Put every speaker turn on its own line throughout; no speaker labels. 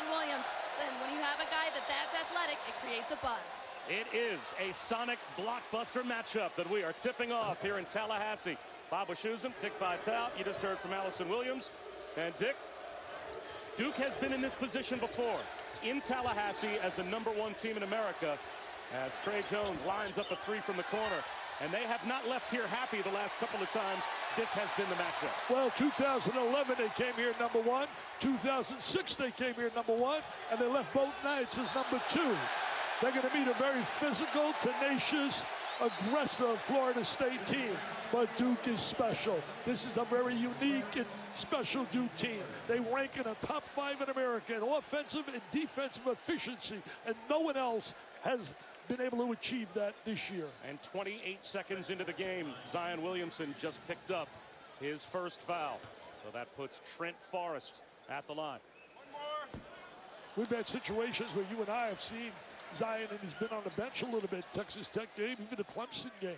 Zion Williams. And when you have a guy that's athletic, it creates a buzz.
It is a sonic blockbuster matchup that we are tipping off here in Tallahassee. Bob Wischusen, Dick Vitale. You just heard from Allison Williams. And Dick, Duke has been in this position before in Tallahassee as the #1 team in America, as Trey Jones lines up a three from the corner. And they have not left here happy the last couple of times. This has been the matchup.
Well, 2011 they came here #1. 2006 they came here #1, and they left both nights as #2. They're going to meet a very physical, tenacious, aggressive Florida State team. But Duke is special. This is a very unique and special Duke team. They rank in the top 5 in America in offensive and defensive efficiency, and no one else has been able to achieve that this year.
And 28 seconds into the game, Zion Williamson just picked up his first foul. So that puts Trent Forrest at the line.
We've had situations where you and I have seen Zion, and he's been on the bench a little bit. Texas Tech game, even the Clemson game.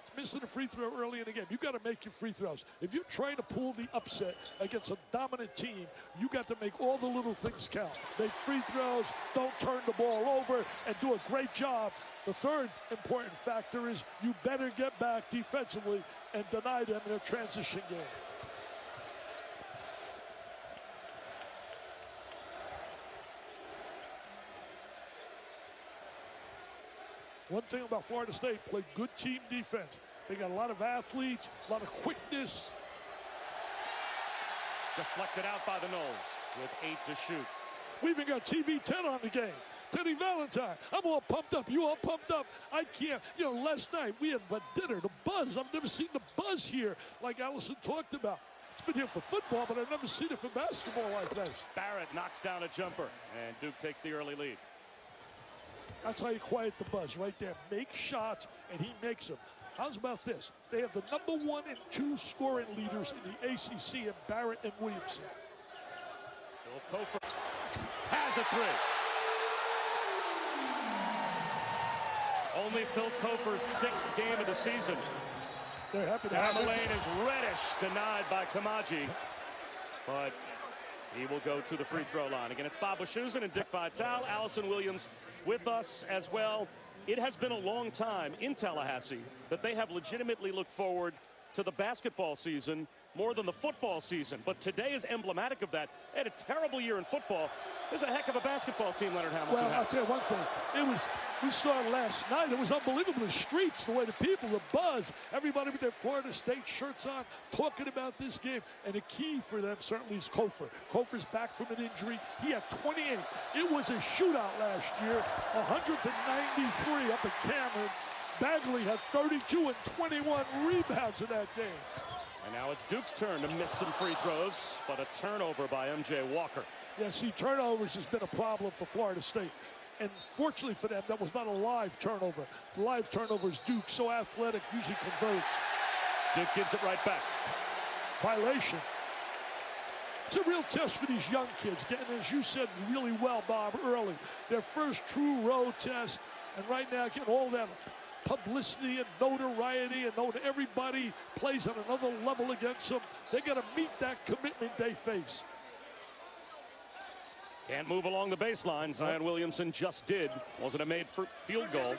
He's missing a free throw early in the game. You got to make your free throws. If you're trying to pull the upset against a dominant team, you got to make all the little things count. Make free throws, don't turn the ball over, and do a great job. The third important factor is you better get back defensively and deny them in a transition game. One thing about Florida State, play good team defense. They got a lot of athletes, a lot of quickness.
Deflected out by the Noles with 8 to shoot.
We even got TV 10 on the game. Teddy Valentine. I'm all pumped up. You all pumped up? I can't. You know, last night we had dinner, the buzz. I've never seen the buzz here like Allison talked about. It's been here for football, but I've never seen it for basketball like this.
Barrett knocks down a jumper, and Duke takes the early lead.
That's how you quiet the buzz right there. Make shots, and he makes them. How's about this? They have the #1 and 2 scoring leaders in the ACC in Barrett and Williamson.
Phil Kofer has a three. Only Phil Kofer's 6th game of the season.
They're happy to have him.
Lane is reddish, denied by Kamaji. But he will go to the free throw line. Again, it's Bob Wischusen and Dick Vitale. Allison Williams with us as well. It has been a long time in Tallahassee that they have legitimately looked forward to the basketball season more than the football season. But today is emblematic of that. They had a terrible year in football. There's a heck of a basketball team, Leonard Hamilton.
Well, I'll tell you one thing. We saw it last night. It was unbelievable. The streets, the way the people, the buzz, everybody with their Florida State shirts on, talking about this game. And the key for them certainly is Kofer. Kofer's back from an injury. He had 28. It was a shootout last year, 100-93 up at Cameron. Bagley had 32 and 21 rebounds in that game.
And now it's Duke's turn to miss some free throws, but a turnover by M.J. Walker.
Yeah, see, turnovers has been a problem for Florida State. And fortunately for them, that was not a live turnover. The live turnover is Duke, so athletic, usually converts.
Duke gives it right back.
Violation. It's a real test for these young kids, getting, as you said really well, Bob, early. Their first true road test, and right now getting all that publicity and notoriety, and knowing everybody plays on another level against them. They got to meet that commitment they face.
Can't move along the baseline. Zion Williamson just did. Wasn't a made field goal.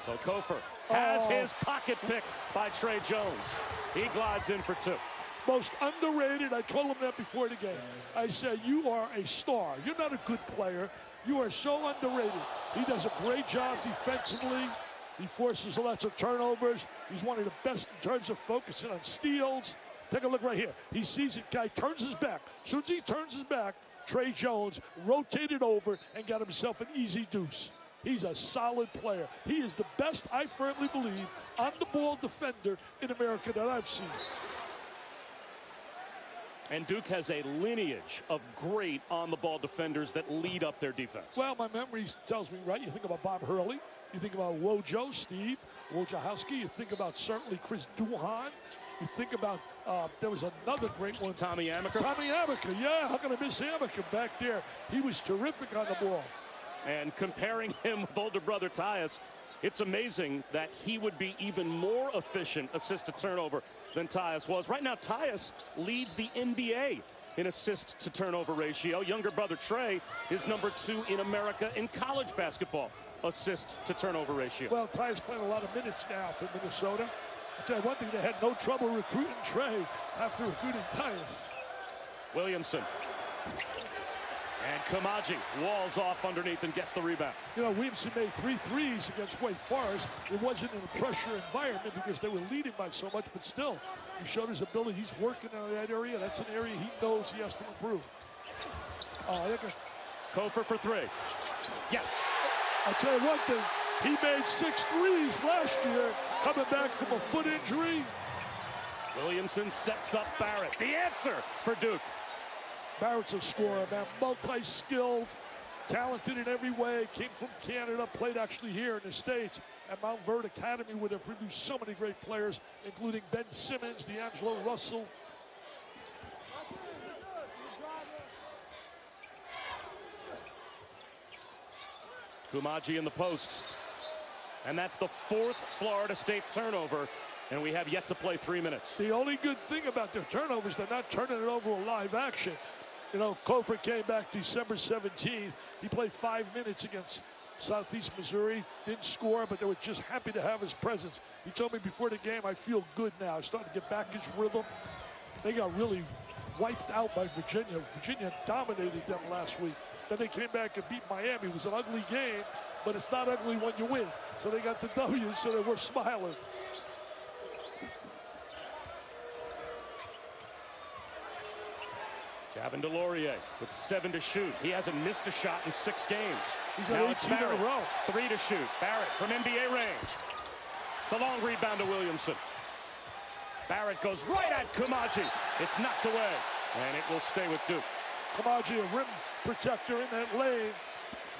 So Kofer has his pocket picked by Trey Jones. He glides in for 2.
Most underrated. I told him that before the game. I said, you are a star. You're not a good player. You are so underrated. He does a great job defensively. He forces lots of turnovers. He's one of the best in terms of focusing on steals. Take a look right here. He sees it. Guy turns his back. As soon as he turns his back, Trey Jones rotated over and got himself an easy deuce. He's a solid player. He is the best, I firmly believe, on-the-ball defender in America that I've seen.
And Duke has a lineage of great on-the-ball defenders that lead up their defense.
Well, my memory tells me, right, you think about Bob Hurley, you think about Wojo, Steve Wojciechowski, you think about certainly Chris Duhan, you think about, there was another great one.
Tommy Amaker.
Tommy Amaker, yeah, how can I miss Amaker back there? He was terrific on the ball.
And comparing him with older brother Tyus, it's amazing that he would be even more efficient assist to turnover than Tyus was. Right now, Tyus leads the NBA in assist to turnover ratio. Younger brother Trey is number 2 in America in college basketball assist to turnover ratio.
Well, Ty's playing a lot of minutes now for Minnesota. I'll tell you one thing, they had no trouble recruiting Trey after recruiting Tyus.
Williamson. And Kamaji walls off underneath and gets the rebound.
You know, Williamson made 3 threes against Wake Forest. It wasn't in a pressure environment because they were leading by so much, but still, he showed his ability. He's working in that area. That's an area he knows he has to improve.
Kofor for 3. Yes.
I'll tell you one thing, he made 6 threes last year, coming back from a foot injury.
Williamson sets up Barrett. The answer for Duke.
Barrett's a scorer, man, multi-skilled, talented in every way, came from Canada, played actually here in the States at Mount Verde Academy, where they've produced so many great players, including Ben Simmons, D'Angelo Russell.
Kamaji in the post. And that's the 4th Florida State turnover, and we have yet to play 3 minutes.
The only good thing about their turnovers, they're not turning it over a live action. You know, Kofor came back December 17th. He played 5 minutes against Southeast Missouri. Didn't score, but they were just happy to have his presence. He told me before the game, I feel good now. He's starting to get back his rhythm. They got really wiped out by Virginia. Virginia dominated them last week. Then they came back and beat Miami. It was an ugly game, but it's not ugly when you win. So they got the W, so they were smiling.
Gavin DeLaurier with 7 to shoot. He hasn't missed a shot in 6 games.
He's
now
got
it's
18
Barrett,
in a row.
3 to shoot. Barrett from NBA range. The long rebound to Williamson. Barrett goes right at Kamaji. It's knocked away, and it will stay with Duke.
Kamaji, a rim protector in that lane.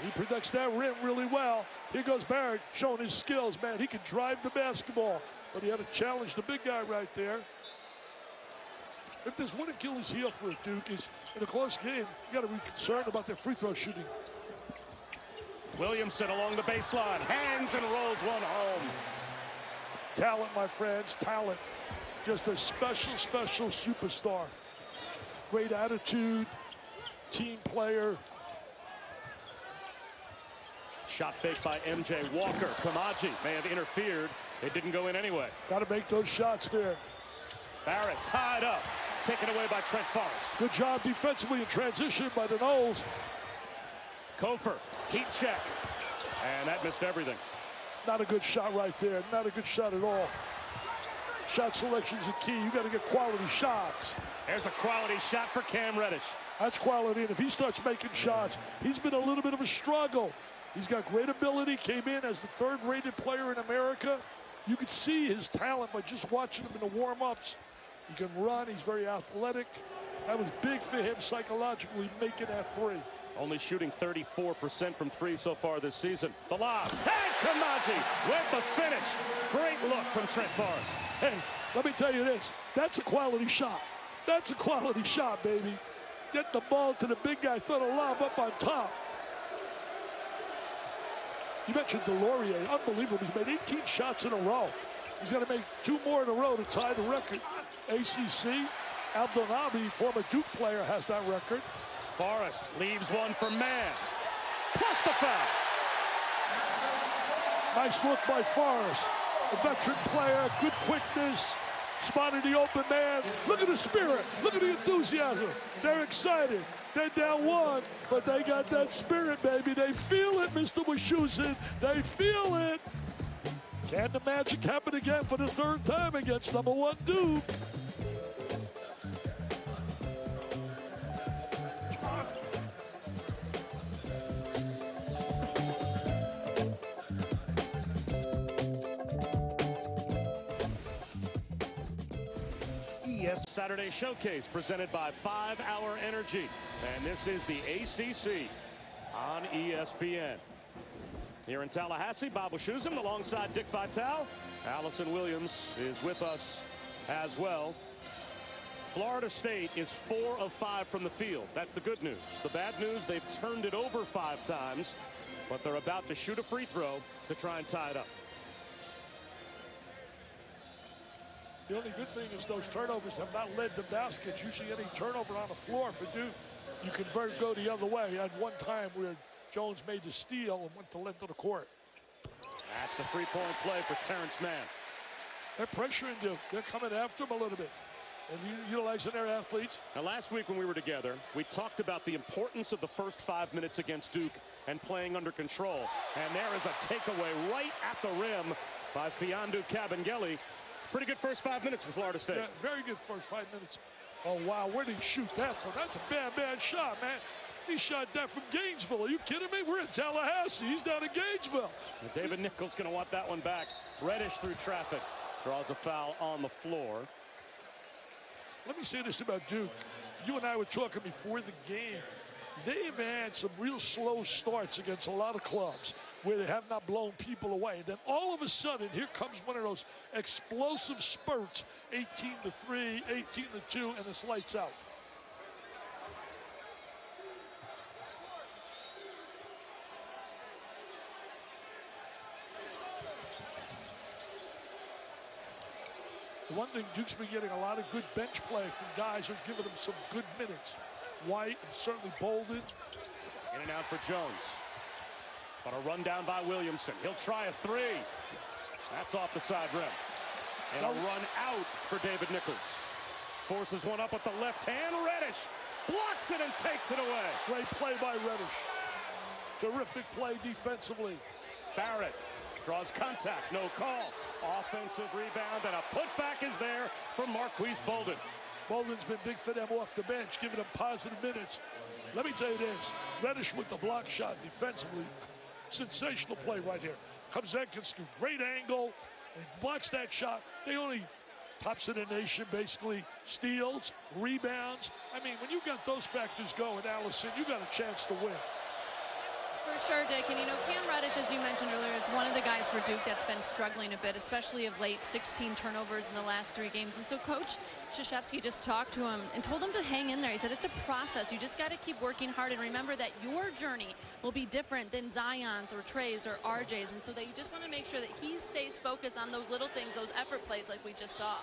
He protects that rim really well. Here goes Barrett, showing his skills, man. He can drive the basketball, but he had to challenge the big guy right there. If there's one Achilles heel for Duke is in a close game, you got to be concerned about their free throw shooting.
Williamson along the baseline, hands and rolls one home.
Talent, my friends, talent. Just a special, special superstar. Great attitude, team player.
Shot fake by MJ Walker. Kamaji may have interfered. It didn't go in anyway.
Got to make those shots there.
Barrett tied up. Taken away by Trent Forrest.
Good job defensively in transition by the Noles.
Kofor, heat check. And that missed everything.
Not a good shot right there. Not a good shot at all. Shot selection is a key. You got to get quality shots.
There's a quality shot for Cam Reddish.
That's quality, and if he starts making shots, he's been a little bit of a struggle. He's got great ability, came in as the 3rd-rated player in America. You could see his talent by just watching him in the warm-ups. He can run, he's very athletic. That was big for him psychologically, making that 3.
Only shooting 34% from 3 so far this season. The lob, and Kamaji with the finish. Great look from Trent Forrest.
Hey, let me tell you this, that's a quality shot. That's a quality shot, baby. Get the ball to the big guy, throw the lob up on top. You mentioned DeLaurier, unbelievable. He's made 18 shots in a row. He's got to make 2 more in a row to tie the record. ACC, Abdelnabi, former Duke player, has that record.
Forrest leaves one for Mann. Plus the foul.
Nice look by Forrest. A veteran player, good quickness, spotted the open man. Look at the spirit. Look at the enthusiasm. They're excited. They're down 1, but they got that spirit, baby. They feel it, Mr. Washington. They feel it. Can the magic happen again for the 3rd time against number 1 Duke?
Saturday Showcase presented by 5 Hour Energy. And this is the ACC on ESPN. Here in Tallahassee, Bob Wischusen alongside Dick Vitale. Allison Williams is with us as well. Florida State is 4 of 5 from the field. That's the good news. The bad news, they've turned it over 5 times, but they're about to shoot a free throw to try and tie it up.
The only good thing is those turnovers have not led to baskets. Usually any turnover on the floor for Duke, you convert, go the other way. At one time where Jones made the steal and went the length of the court.
That's the three-point play for Terrence Mann.
They're pressuring Duke. They're coming after him a little bit and utilizing their athletes.
Now, last week when we were together, we talked about the importance of the first 5 minutes against Duke and playing under control. And there is a takeaway right at the rim by Mfiondu Kabengele. It's a pretty good first 5 minutes for Florida State.
Yeah, very good first 5 minutes. Oh, wow, where did he shoot that from? That's a bad shot, man. He shot that from Gainesville. Are you kidding me? We're in Tallahassee. He's down in Gainesville.
And David Nichols going to want that one back. Reddish through traffic. Draws a foul on the floor.
Let me say this about Duke. You and I were talking before the game. They've had some real slow starts against a lot of clubs where they have not blown people away. And then all of a sudden, here comes one of those explosive spurts, 18-3, 18-2, and it's lights out. The one thing, Duke's been getting a lot of good bench play from guys who are giving them some good minutes. White and certainly Bolden.
In and out for Jones. But a run down by Williamson. He'll try a three. That's off the side rim. And a run out for David Nichols. Forces one up with the left hand. Reddish blocks it and takes it away.
Great play by Reddish. Terrific play defensively.
Barrett draws contact, no call. Offensive rebound, and a putback is there for Marquise Bolden.
Bolden's been big for them off the bench, giving them positive minutes. Let me tell you this, Reddish with the block shot defensively. Sensational play right here. Comes in, gets a great angle, and blocks that shot. They only tops in the nation, basically. Steals, rebounds. I mean, when you got those factors going, Allison, you got a chance to win.
For sure, Dick. And, you know, Cam Reddish, as you mentioned earlier, is one of the guys for Duke that's been struggling a bit, especially of late. 16 turnovers in the last 3 games. And so Coach Krzyzewski just talked to him and told him to hang in there. He said it's a process. You just got to keep working hard. And remember that your journey will be different than Zion's or Trey's or RJ's. And so that you just want to make sure that he stays focused on those little things, those effort plays like we just saw.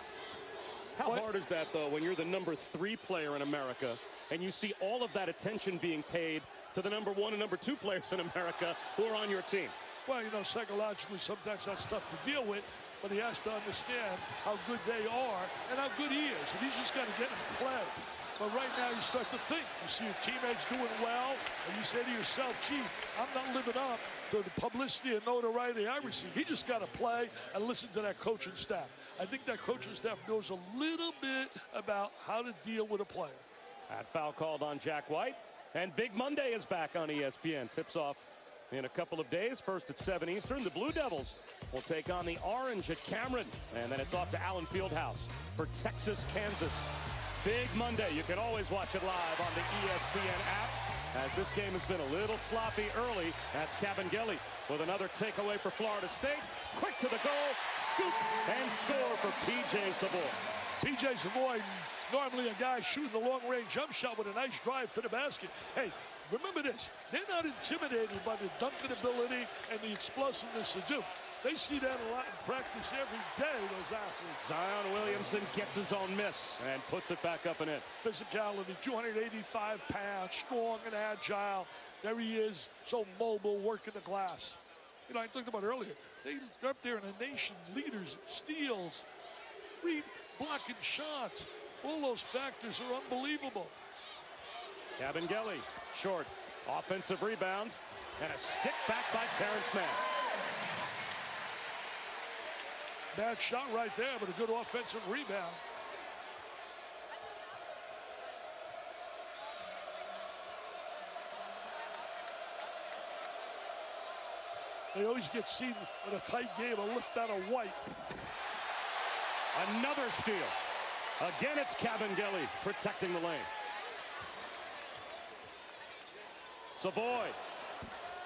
How hard is that, though, when you're the number 3 player in America and you see all of that attention being paid to the number 1 and number 2 players in America who are on your team?
Well, you know, psychologically, sometimes that's tough to deal with, but he has to understand how good they are and how good he is, and he's just got to get them to play. But right now, you start to think. You see your teammates doing well, and you say to yourself, gee, I'm not living up to the publicity and notoriety I receive. He just got to play and listen to that coaching staff. I think that coaching staff knows a little bit about how to deal with a player.
That foul called on Jack White. And Big Monday is back on ESPN. Tips off in a couple of days. First at 7 Eastern. The Blue Devils will take on the Orange at Cameron. And then it's off to Allen Fieldhouse for Texas, Kansas. Big Monday. You can always watch it live on the ESPN app. As this game has been a little sloppy early. That's Kabengele with another takeaway for Florida State. Quick to the goal. Scoop and score for P.J. Savoy.
P.J. Savoy, normally a guy shooting the long-range jump shot with a nice drive to the basket. Hey, remember this. They're not intimidated by the dunking ability and the explosiveness of Duke. They see that a lot in practice every day, those athletes.
Zion Williamson gets his own miss and puts it back up and in.
Physicality, 285 pounds, strong and agile. There he is, so mobile, working the glass. You know, I talked about earlier, they're up there in the nation, leaders, steals, blocking shots. All those factors are unbelievable.
Kabengele, short, offensive rebound, and a stick back by Terrence Mann.
Bad shot right there, but a good offensive rebound. They always get seen in a tight game, a lift out of White.
Another steal. Again, it's Kabengele protecting the lane. Savoy.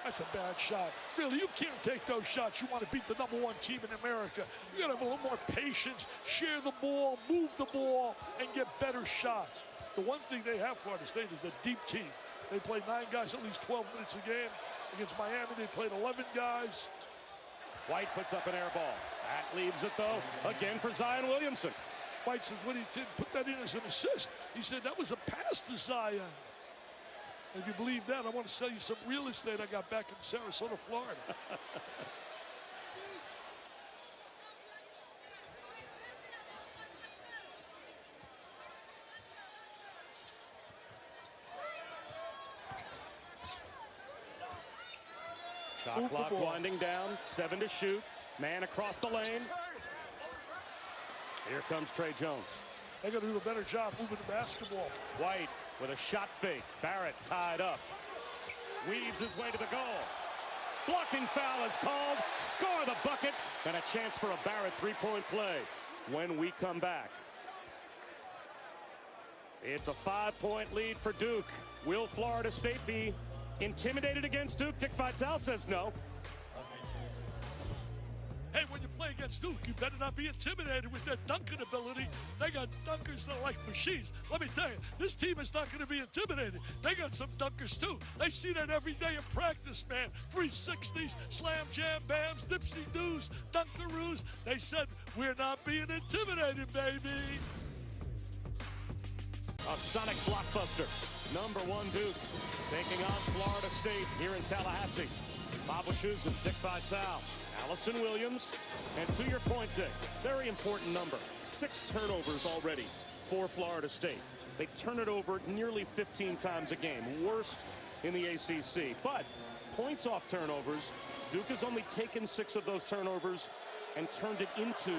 That's a bad shot. Really, you can't take those shots. You want to beat the #1 team in America. You got to have a little more patience, share the ball, move the ball, and get better shots. The one thing they have, Florida State, is a deep team. They play 9 guys at least 12 minutes a game. Against Miami, they played 11 guys.
White puts up an air ball. That leaves it, though, again for Zion Williamson.
White says, what he did, put that in as an assist. He said that was a pass to Zion. And if you believe that, I want to sell you some real estate I got back in Sarasota, Florida.
Shot clock winding down, 7 to shoot. Man across the lane. Here comes Trey Jones.
They got to do a better job moving the basketball.
White with a shot fake. Barrett tied up. Weaves his way to the goal. Blocking foul is called. Score the bucket. And a chance for a Barrett three-point play when we come back. It's a 5-point lead for Duke. Will Florida State be intimidated against Duke? Dick Vitale says no.
Hey, when you play against Duke, you better not be intimidated with their dunking ability. They got dunkers that are like machines. Let me tell you, this team is not going to be intimidated. They got some dunkers, too. They see that every day in practice, man. 360s, slam, jam, bams, dipsy doos, dunkaroos. They said, we're not being intimidated, baby.
A sonic blockbuster. Number 1 Duke taking on Florida State here in Tallahassee. Bob Wischusen and Dick Vitale. Allison Williams, and to your point, Dick, very important number. 6 turnovers already for Florida State. They turn it over nearly 15 times a game, worst in the ACC. But points off turnovers, Duke has only taken 6 of those turnovers and turned it into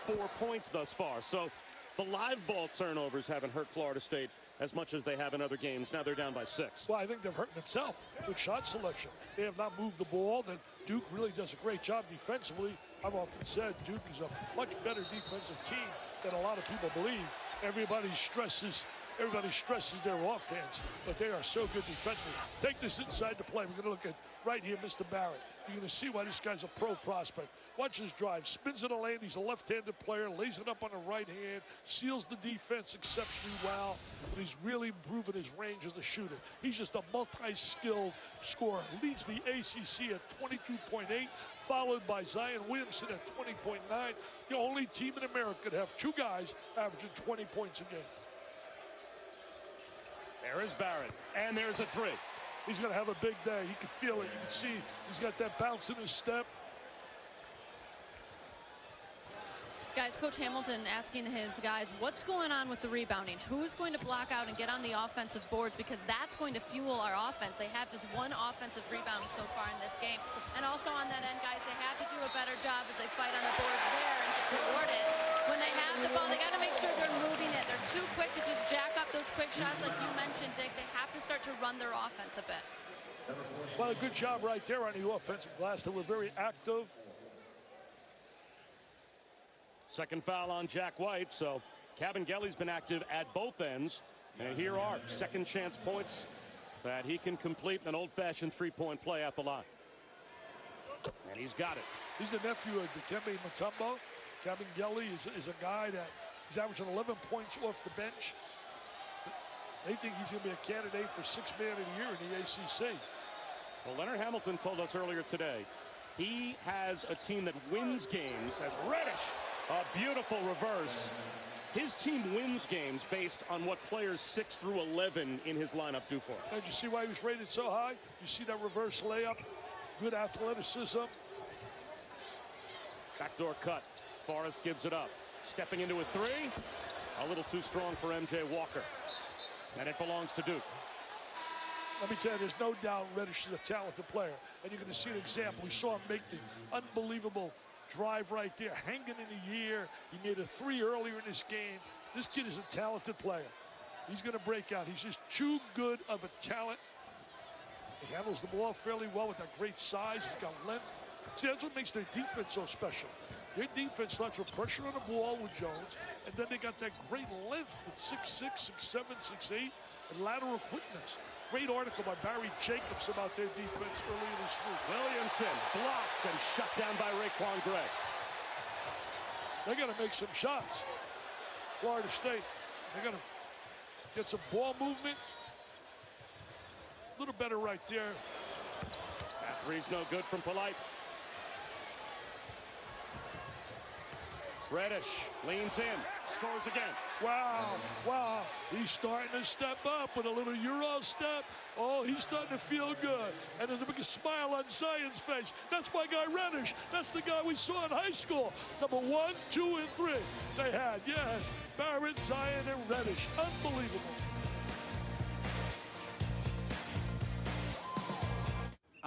4 points thus far. So the live ball turnovers haven't hurt Florida State as much as they have in other games. Now they're down by 6.
Well, I think they've hurt themselves. Good shot selection. They have not moved the ball. Then Duke really does a great job defensively. I've often said Duke is a much better defensive team than a lot of people believe. Everybody stresses their offense, but they are so good defensively. Take this inside the play. We're going to look at right here, Mr. Barrett. You're going to see why this guy's a pro prospect. Watch his drive. Spins in the lane. He's a left-handed player. Lays it up on the right hand. Seals the defense exceptionally well. But he's really improving his range as a shooter. He's just a multi-skilled scorer. Leads the ACC at 22.8, followed by Zion Williamson at 20.9. The only team in America to have 2 guys averaging 20 points a game.
There is Barrett, and there's a 3.
He's going to have a big day. You can feel it. You can see he's got that bounce in his step.
Guys, Coach Hamilton asking his guys, what's going on with the rebounding? Who's going to block out and get on the offensive boards? Because that's going to fuel our offense. They have just 1 offensive rebound so far in this game. And also on that end, guys, they have to do a better job as they fight on the boards there and get rewarded. When they have the ball, they got to make sure they're moving it. They're too quick to just jack up those quick shots like you mentioned, Dick. They have to start to run their offense a bit.
Well, a good job right there on the offensive glass. They were very active.
Second foul on Jack White, so Cabangeli's been active at both ends. And here are second chance points that he can complete an old-fashioned 3-point play at the line. And he's got it.
He's the nephew of Dikembe Mutombo. Cabangeli is a guy that he's averaging 11 points off the bench. They think he's going to be a candidate for 6th man of the year in the ACC.
Well, Leonard Hamilton told us earlier today he has a team that wins games as Reddish. A beautiful reverse. His team wins games based on what players 6 through 11 in his lineup do for him.
Did you see why he was rated so high? You see that reverse layup? Good athleticism.
Backdoor cut. Forrest gives it up. Stepping into a 3. A little too strong for MJ Walker. And it belongs to Duke.
Let me tell you, there's no doubt Reddish is a talented player. And you're going to see an example. We saw him make the unbelievable drive right there, hanging in the air. He made a 3 earlier in this game. This kid is a talented player. He's going to break out. He's just too good of a talent. He handles the ball fairly well with that great size. He's got length. See, that's what makes their defense so special. Their defense starts with pressure on the ball with Jones, and then they got that great length with 6'6", 6'7", 6'8", and lateral quickness. Great article by Barry Jacobs about their defense earlier this week.
Williamson blocked and shut down by Raekwon Gray.
They got to make some shots. Florida State, they got to get some ball movement. A little better right there.
That three's no good from Polite. Reddish leans in, scores again.
Wow, wow. He's starting to step up with a little Euro step. Oh, he's starting to feel good. And there's a big smile on Zion's face. That's my guy Reddish. That's the guy we saw in high school. Number 1, 2, and 3. They had, yes, Barrett, Zion, and Reddish. Unbelievable.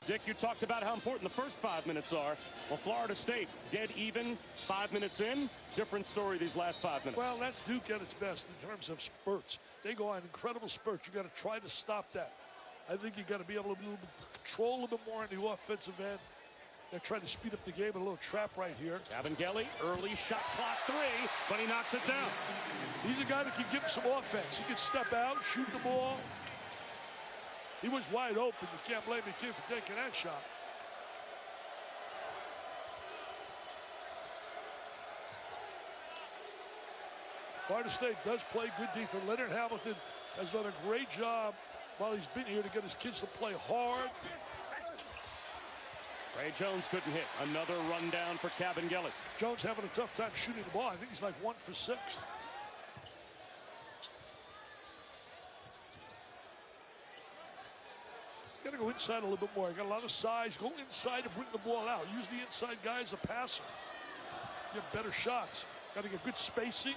Dick, you talked about how important the first 5 minutes are. Well, Florida State, dead even 5 minutes in. Different story these last 5 minutes.
Well, that's Duke at its best in terms of spurts. They go on incredible spurts. You got to try to stop that. I think you got to be able to control a little bit more on the offensive end. They're trying to speed up the game. A little trap right here.
Kabengele, early shot clock 3, but he knocks it down.
He's a guy that can give him some offense. He can step out, shoot the ball. He was wide open. You can't blame the kid for taking that shot. Florida State does play good defense. Leonard Hamilton has done a great job while he's been here to get his kids to play hard.
Ray Jones couldn't hit. Another run down for Kabengele.
Jones having a tough time shooting the ball. I think he's like 1 for 6. Got to go inside a little bit more. Got a lot of size. Go inside and bring the ball out. Use the inside guy as a passer. Get better shots. Got to get good spacing.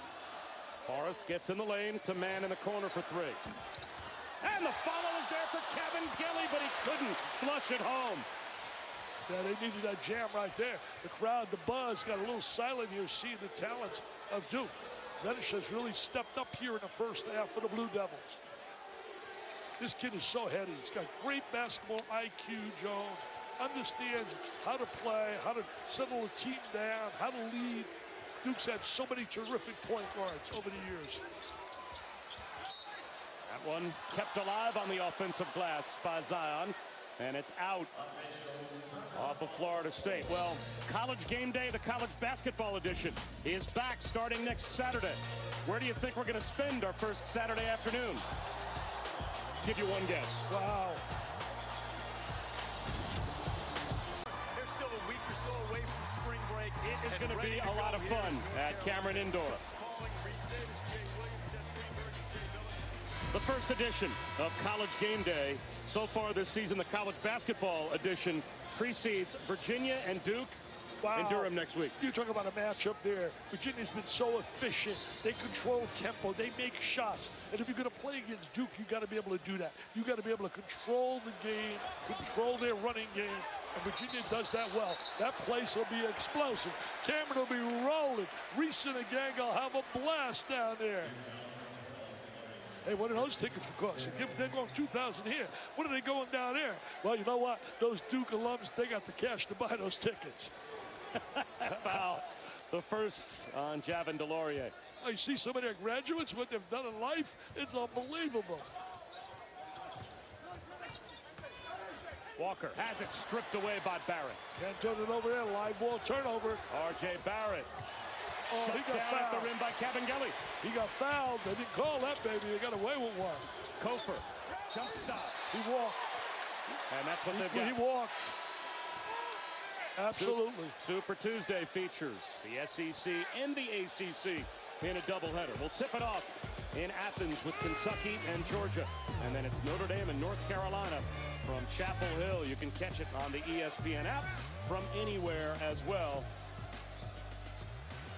Forrest gets in the lane to man in the corner for 3. And the follow is there for Kabengele, but he couldn't flush it home.
Yeah, they needed that jam right there. The crowd, the buzz, got a little silent here seeing the talents of Duke. Reddish has really stepped up here in the first half for the Blue Devils. This kid is so heady. He's got great basketball IQ, Jones. Understands how to play, how to settle a team down, how to lead. Duke's had so many terrific point guards over the years.
That one kept alive on the offensive glass by Zion, and it's out off of Florida State. Well, College Game Day, the college basketball edition, is back starting next Saturday. Where do you think we're going to spend our first Saturday afternoon? Give you one guess.
Wow.
They're still a week or so away from spring break.
It is going to be a lot of fun at Cameron Indoor. The first edition of College Game Day. So far this season, the college basketball edition precedes Virginia and Duke in Durham next week.
You talk about a matchup there. Virginia's been so efficient. They control tempo. They make shots. And if you're going to play against Duke, you got to be able to do that. You got to be able to control the game, control their running game. And Virginia does that well. That place will be explosive. Cameron will be rolling. Reese and the gang will have a blast down there. Hey, what are those tickets for cost? They're going 2,000 here. What are they going down there? Well, you know what? Those Duke alums, they got the cash to buy those tickets.
Foul. The first on Javin DeLaurier.
I see some of their graduates, what they've done in life. It's unbelievable.
Walker has it stripped away by Barrett.
Can't turn it over there. Live ball turnover.
R.J. Barrett.
Oh,
Shut
he got
down at
fouled.
the rim by Kabengele.
He got fouled. They didn't call that, baby. They got away with one.
Kofor. Jump stop.
He walked.
And that's what they've got.
He walked. Absolutely.
Super Tuesday features the SEC and the ACC in a doubleheader. We'll tip it off in Athens with Kentucky and Georgia. And then it's Notre Dame and North Carolina from Chapel Hill. You can catch it on the ESPN app from anywhere as well.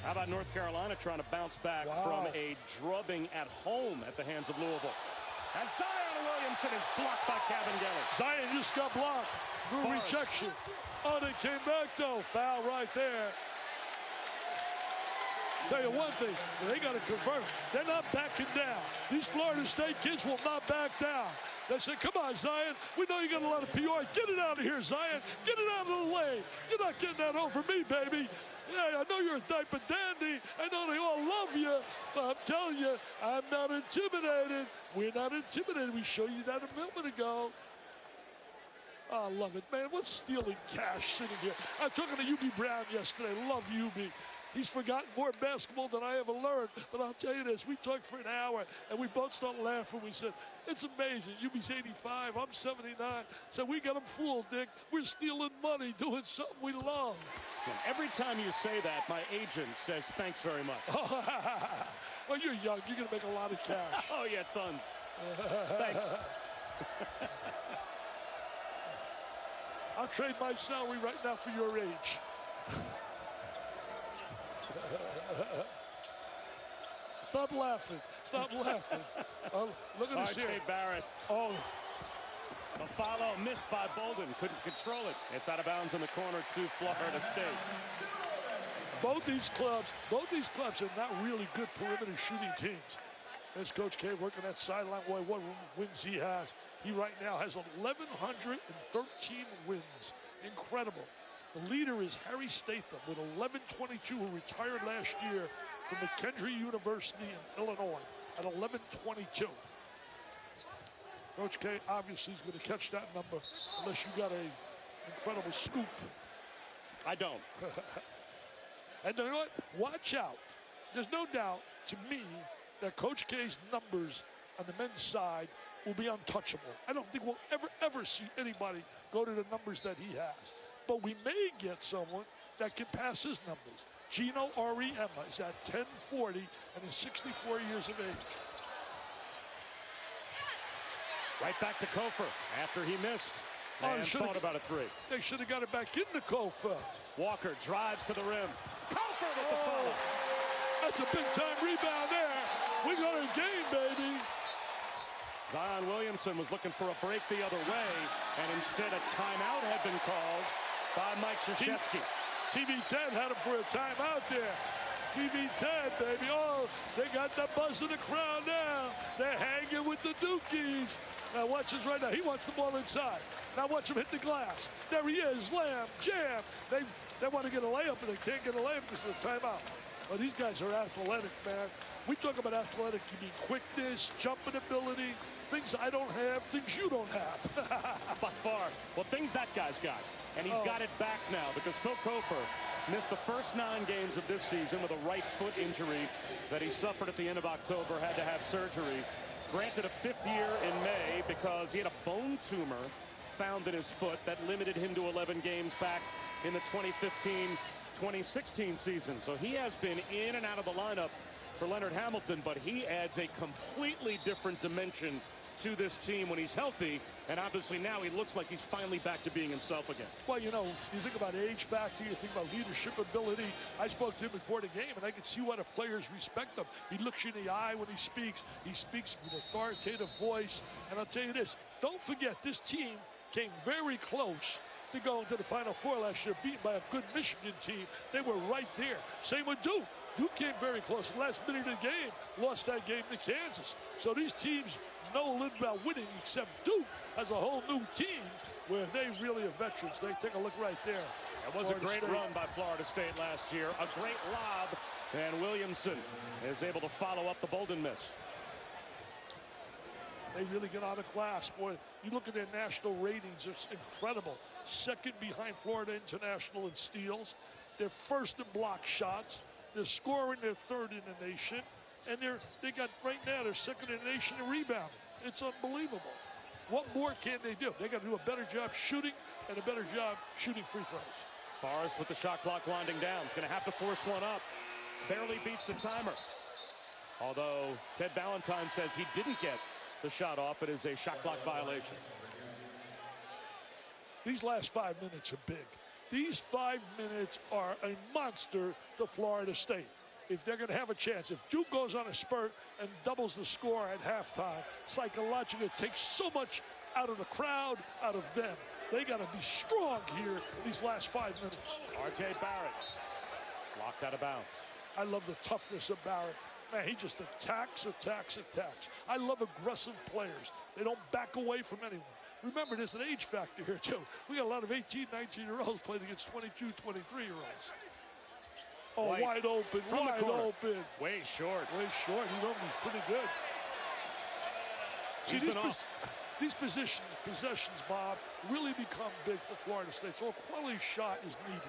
How about North Carolina trying to bounce back from a drubbing at home at the hands of Louisville? As Zion Williamson is blocked by Kabengele.
Zion just got blocked. Through rejection. Oh, they came back, though. Foul right there. Tell you one thing, they got to convert. They're not backing down. These Florida State kids will not back down. They say, come on, Zion. We know you got a lot of PR. Get it out of here, Zion. Get it out of the lane. You're not getting that over me, baby. Yeah, I know you're a type of dandy. I know they all love you. But I'm telling you, I'm not intimidated. We're not intimidated. We showed you that a moment ago. Oh, I love it, man. What's stealing cash sitting here? I'm talking to UB Brown yesterday. Love UB. He's forgotten more basketball than I ever learned. But I'll tell you this, we talked for an hour, and we both started laughing. We said, it's amazing. UB's 85, I'm 79. So we got him fooled, Dick. We're stealing money, doing something we love.
And every time you say that, my agent says, thanks very much.
Well, you're young. You're going to make a lot of cash.
Oh, yeah, tons. Thanks.
I'll trade my salary right now for your age. Stop laughing. Stop laughing. Look at this here.
R.J. Barrett.
Oh.
The follow missed by Bolden. Couldn't control it. It's out of bounds in the corner to Florida State.
Both these clubs are not really good perimeter shooting teams. There's Coach K working that sideline. Boy, what wins he has. He right now has 1,113 wins. Incredible. The leader is Harry Statham with 1122, who retired last year from McKendree University in Illinois at 1122. Coach K obviously is going to catch that number unless you got an incredible scoop.
I don't.
And you know what? Watch out. There's no doubt to me that Coach K's numbers on the men's side will be untouchable. I don't think we'll ever see anybody go to the numbers that he has. But we may get someone that can pass his numbers. Gino Auriemma is at 1040 and is 64 years of age.
Right back to Kofor after he missed and thought about a three.
They should have got it back into Kofor.
Walker drives to the rim. Kofor with the follow.
That's a big-time rebound there. We got a game, baby.
Zion Williamson was looking for a break the other way, and instead a timeout had been called by Mike Krzyzewski.
TV10 had him for a timeout there. TV10, baby. Oh, they got the buzz in the crowd now. They're hanging with the Dukies. Now watch this right now. He wants the ball inside. Now watch him hit the glass. There he is. Slam, jam. They want to get a layup, but they can't get a layup because of the timeout. Well, these guys are athletic, man. We talk about athletic. You mean quickness, jumping ability, things I don't have, things you don't have.
By far. Well, things that guy's got. And he's got it back now because Phil Kofor missed the first 9 games of this season with a right foot injury that he suffered at the end of October, had to have surgery. Granted a 5th year in May because he had a bone tumor found in his foot that limited him to 11 games back in the 2015-2016 season. So he has been in and out of the lineup for Leonard Hamilton, but he adds a completely different dimension to this team when he's healthy, and obviously now he looks like he's finally back to being himself again.
Well, you know, you think about age factor, you think about leadership ability. I spoke to him before the game, and I could see why the players respect him. He looks you in the eye when he speaks. He speaks with authoritative voice. And I'll tell you this, don't forget, this team came very close to going to the Final Four last year, beaten by a good Michigan team. They were right there. Same with Duke. Duke came very close. The last minute of the game, lost that game to Kansas. So these teams know a little about winning, except Duke has a whole new team where they really are veterans. They take a look right there.
It was a great run by Florida State last year. A great lob, and Williamson is able to follow up the Bolden miss.
They really get out of class. Boy, you look at their national ratings, it's incredible. Second behind Florida International in steals. They're first in block shots. They're scoring, they're third in the nation. And they got right now, they're second in the nation in rebounding. It's unbelievable. What more can they do? They got to do a better job shooting and a better job shooting free throws.
Forrest with the shot clock winding down. He's going to have to force one up. Barely beats the timer. Although Ted Valentine says he didn't get the shot off. It is a shot clock violation.
These last 5 minutes are big. These 5 minutes are a monster to Florida State. If they're going to have a chance, if Duke goes on a spurt and doubles the score at halftime, psychologically it takes so much out of the crowd, out of them. They got to be strong here these last 5 minutes.
R.J. Barrett locked out of bounds.
I love the toughness of Barrett. Man, he just attacks. I love aggressive players. They don't back away from anyone. Remember, there's an age factor here, too. We got a lot of 18, 19-year-olds playing against 22, 23-year-olds. Oh, wide open, wide open.
Way short.
Way short. He's pretty good. See, these possessions, Bob, really become big for Florida State. So a quality shot is needed.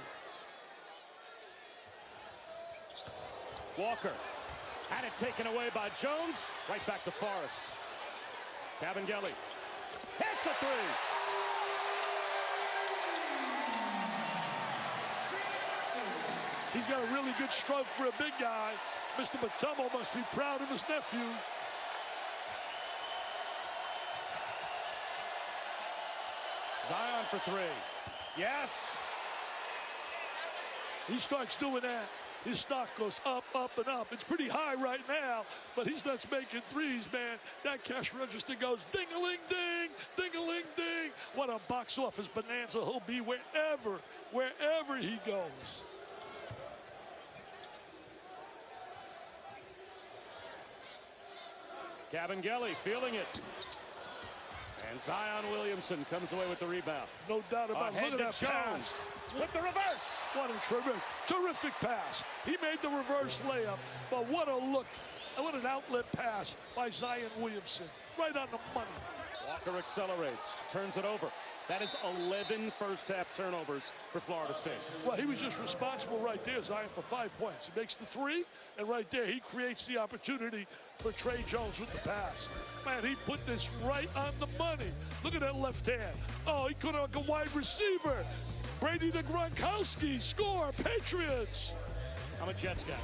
Walker had it taken away by Jones. Right back to Forrest. Cabangeli hits a three.
He's got a really good stroke for a big guy. Mr. Matumo must be proud of his nephew.
Zion for three. Yes.
He starts doing that. His stock goes up, up, and up. It's pretty high right now, but he starts making threes, man. That cash register goes ding-a-ling-ding, ding-a-ling-ding. What a box office bonanza he'll be wherever he goes.
Cabangeli feeling it. And Zion Williamson comes away with the rebound.
No doubt about it. Look at that pass.
With the reverse.
What a terrific pass. He made the reverse layup, but what a look. What an outlet pass by Zion Williamson. Right on the money.
Walker accelerates, turns it over. That is 11 first-half turnovers for Florida State.
Well, he was just responsible right there, Zion, for 5 points. He makes the three, and right there he creates the opportunity for Trey Jones with the pass. Man, he put this right on the money. Look at that left hand. Oh, he could have like a wide receiver. Brady to Gronkowski, score, Patriots.
I'm a Jets guy.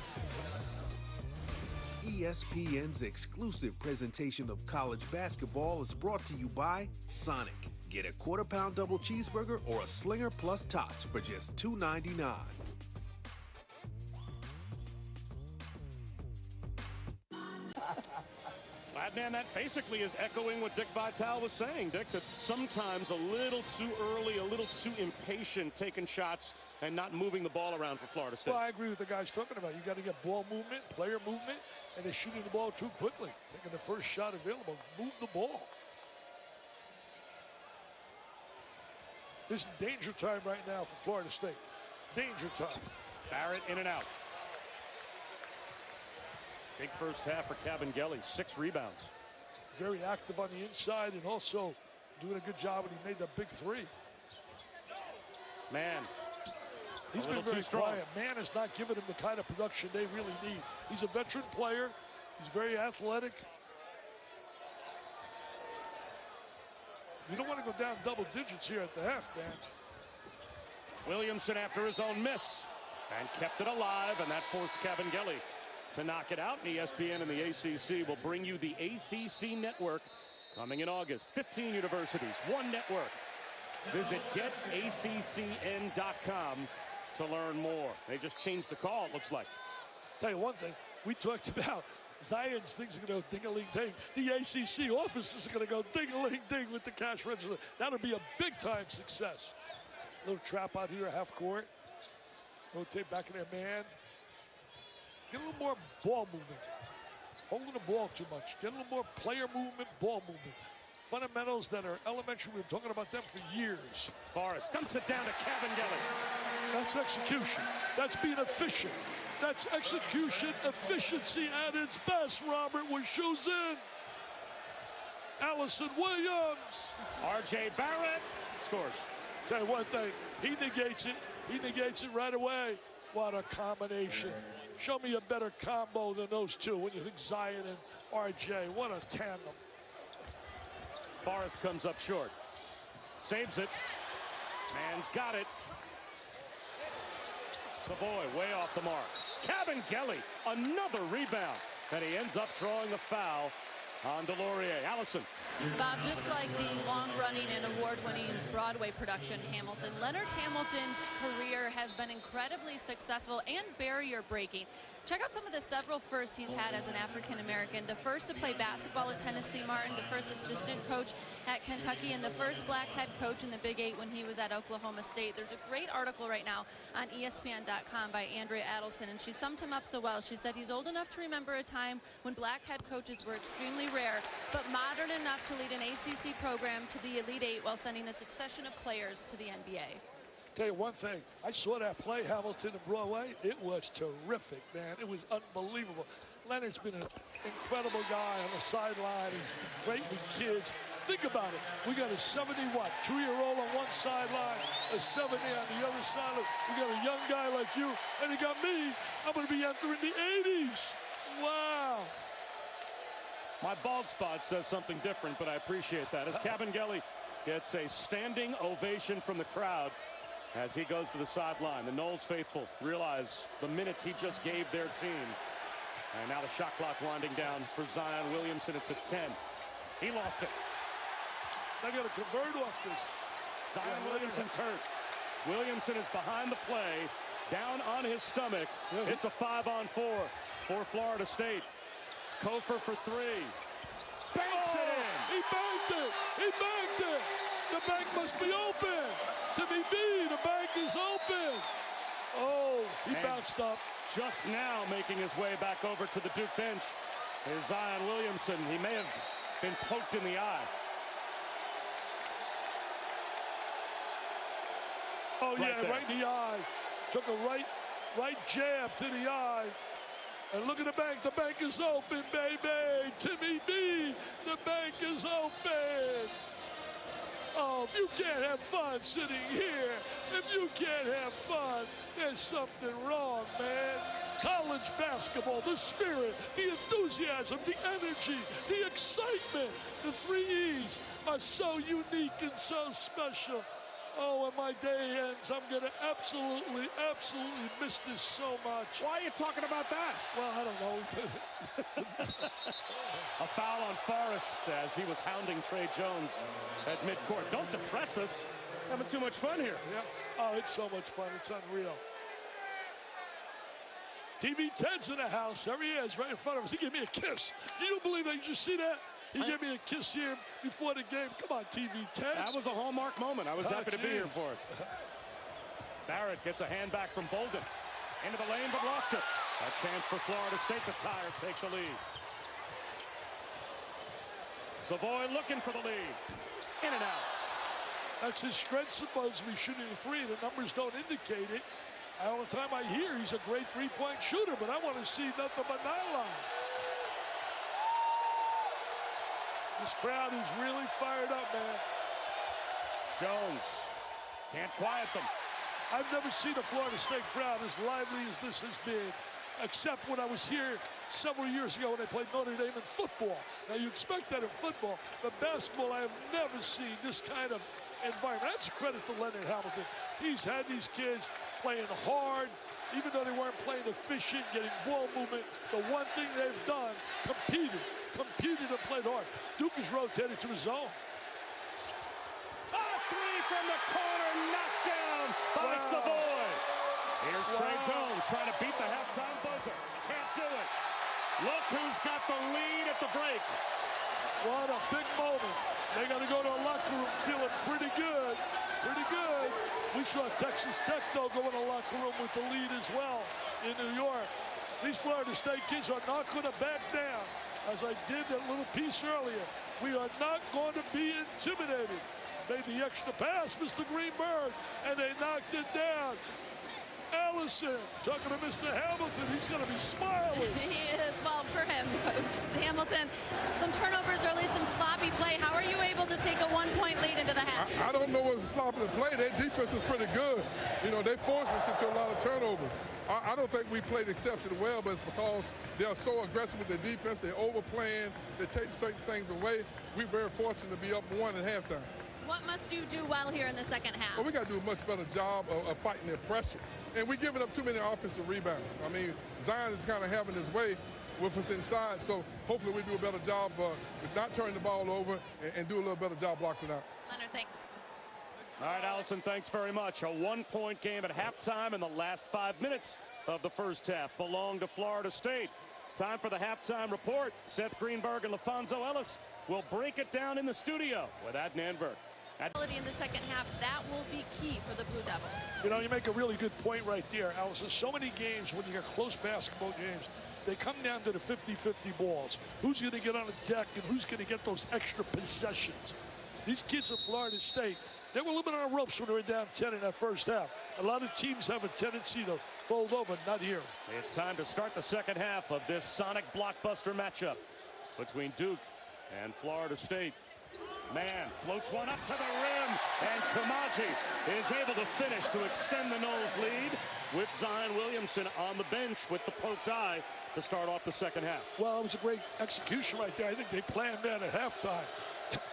ESPN's exclusive presentation of college basketball is brought to you by Sonic. Get a quarter-pound double cheeseburger or a Slinger plus tots for just $2.99.
Man, that basically is echoing what Dick Vitale was saying, Dick, that sometimes a little too early, a little too impatient taking shots and not moving the ball around for Florida State.
Well, I agree with the guys talking about. You got to get ball movement, player movement, and they're shooting the ball too quickly. Taking the first shot available, move the ball. This is danger time right now for Florida State. Danger time.
Barrett in and out. Big first half for Cabangeli, 6 rebounds.
Very active on the inside and also doing a good job when he made that big three.
Man,
he's been very quiet. Man is not giving him the kind of production they really need. He's a veteran player. He's very athletic. You don't want to go down double digits here at the half, man.
Williamson after his own miss and kept it alive, and that forced Cabangeli to knock it out. And ESPN and the ACC will bring you the ACC Network coming in August. 15 universities, 1 network. Visit getaccn.com to learn more. They just changed the call, it looks like.
Tell you one thing, we talked about Zion's things are going to go ding-a-ling-ding. The ACC office is going to go ding-a-ling-ding with the cash register. That'll be a big-time success. Little trap out here, half court. Rotate back in there, man. Get a little more ball movement. Holding the ball too much. Get a little more player movement, ball movement. Fundamentals that are elementary. We've been talking about them for years.
Forrest dumps it down to Cabangeli.
That's execution. That's being efficient. That's execution, efficiency at its best, Robert, with shoes in. Allison Williams.
R.J. Barrett scores.
Tell you one thing, he negates it. He negates it right away. What a combination. Show me a better combo than those two when you think Zion and R.J. What a tandem.
Forrest comes up short. Saves it. Man's got it. Savoy way off the mark. Cabangeli, another rebound. And he ends up drawing a foul on Delorier. Allison.
Bob, just like the long-running and award-winning Broadway production Hamilton, Leonard Hamilton's career has been incredibly successful and barrier-breaking. Check out some of the several firsts he's had as an African-American. The first to play basketball at Tennessee Martin, the first assistant coach at Kentucky, and the first black head coach in the Big 8 when he was at Oklahoma State. There's a great article right now on ESPN.com by Andrea Adelson, and she summed him up so well. She said he's old enough to remember a time when black head coaches were extremely rare, but modern enough to lead an ACC program to the Elite 8 while sending a succession of players to the NBA.
Tell you one thing, I saw that play, Hamilton and Broadway. It was terrific, man. It was unbelievable. Leonard's been an incredible guy on the sideline. He's been great with kids. Think about it. We got a 70-2-year-old on one sideline, a 7 on the other side. We got a young guy like you, and you got me. I'm going to be entering the 80s. Wow.
My bald spot says something different, but I appreciate that. As Cabangeli gets a standing ovation from the crowd as he goes to the sideline. The Noles faithful realize the minutes he just gave their team. And now the shot clock winding down for Zion Williamson. It's at 10. He lost it.
They got to convert off this.
Zion Williamson's hurt. Williamson is behind the play, down on his stomach. It's a 5-on-4 for Florida State. Kofor for 3. Banks it in.
He banked it. He banked it. The bank must be open. Timmy B, the bank is open. Oh, he bounced up.
Just now making his way back over to the Duke bench is Zion Williamson. He may have been poked in the eye.
Oh, yeah, right in the eye. Took a right jab to the eye. And look at the bank. The bank is open, baby. Timmy B, the bank is open. Oh, if you can't have fun sitting here, if you can't have fun, there's something wrong, man. College basketball, the spirit, the enthusiasm, the energy, the excitement, the 3 E's are so unique and so special. Oh, when my day ends, I'm going to absolutely miss this so much.
Why are you talking about that?
Well, I don't know.
A foul on Forrest as he was hounding Trey Jones at midcourt. Don't depress us. Having too much fun here.
Yeah. Oh, it's so much fun. It's unreal. TV Ted's in the house. There he is, right in front of us. He gave me a kiss. You don't believe that? You just see that? He gave me a kiss here before the game. Come on, TV Ted.
That was a hallmark moment. I was happy to be here for it. Barrett gets a hand back from Bolden. Into the lane, but lost it. A chance for Florida State to tie or take the lead. Savoy looking for the lead. In and out.
That's his strength, supposedly, shooting the 3. The numbers don't indicate it. All the time I hear he's a great 3-point shooter, but I want to see nothing but nylon. This crowd is really fired up, man.
Jones can't quiet them.
I've never seen a Florida State crowd as lively as this has been, except when I was here several years ago when they played Notre Dame in football. Now, you expect that in football, but basketball, I have never seen this kind of environment. That's a credit to Leonard Hamilton. He's had these kids playing hard, even though they weren't playing efficient, getting ball movement. The one thing they've done, competed and played hard. Duke is rotated to his zone.
A 3 from the corner, knocked down by Savoy. Here's Trey Jones trying to beat the halftime buzzer. Can't do it. Look who's got the lead at the break.
What a big moment. They got to go to a locker room feeling pretty good. Pretty good. We saw Texas Tech, though, go in a locker room with the lead as well in New York. These Florida State kids are not going to back down. As I did that little piece earlier, we are not going to be intimidated. Made the extra pass, Mr. Greenberg, and they knocked it down. Allison, talking to Mr. Hamilton, he's going to be smiling.
He is. Well, for him, Coach Hamilton, some turnovers early, some sloppy play. How are you able to take a 1-point lead into the half?
I don't know what's sloppy play. Their defense is pretty good. You know, they forced us into a lot of turnovers. I don't think we played exceptionally well, but it's because they are so aggressive with their defense. They're overplaying. They take certain things away. We're very fortunate to be up 1 at halftime.
What must you do well here in the second half?
Well, we got to do a much better job of fighting their pressure. And we're giving up too many offensive rebounds. I mean, Zion is kind of having his way with us inside, so hopefully we do a better job with not turning the ball over and do a little better job blocking out.
Leonard, thanks.
All right, Allison, thanks very much. A 1-point game at halftime, and the last 5 minutes of the first half belong to Florida State. Time for the halftime report. Seth Greenberg and LaFonso Ellis will break it down in the studio with Adnan Enver.
In the second half, that will be key for the Blue Devils.
You know, you make a really good point right there, Allison. So many games, when you get close basketball games, they come down to the 50-50 balls. Who's going to get on the deck and who's going to get those extra possessions? These kids at Florida State, they were a little bit on the ropes when they were down 10 in that first half. A lot of teams have a tendency to fold over, not here.
It's time to start the second half of this Sonic blockbuster matchup between Duke and Florida State. Man floats one up to the rim, and Kamaji is able to finish to extend the Noles lead with Zion Williamson on the bench with the poked eye to start off the second half.
Well, it was a great execution right there. I think they planned that at halftime.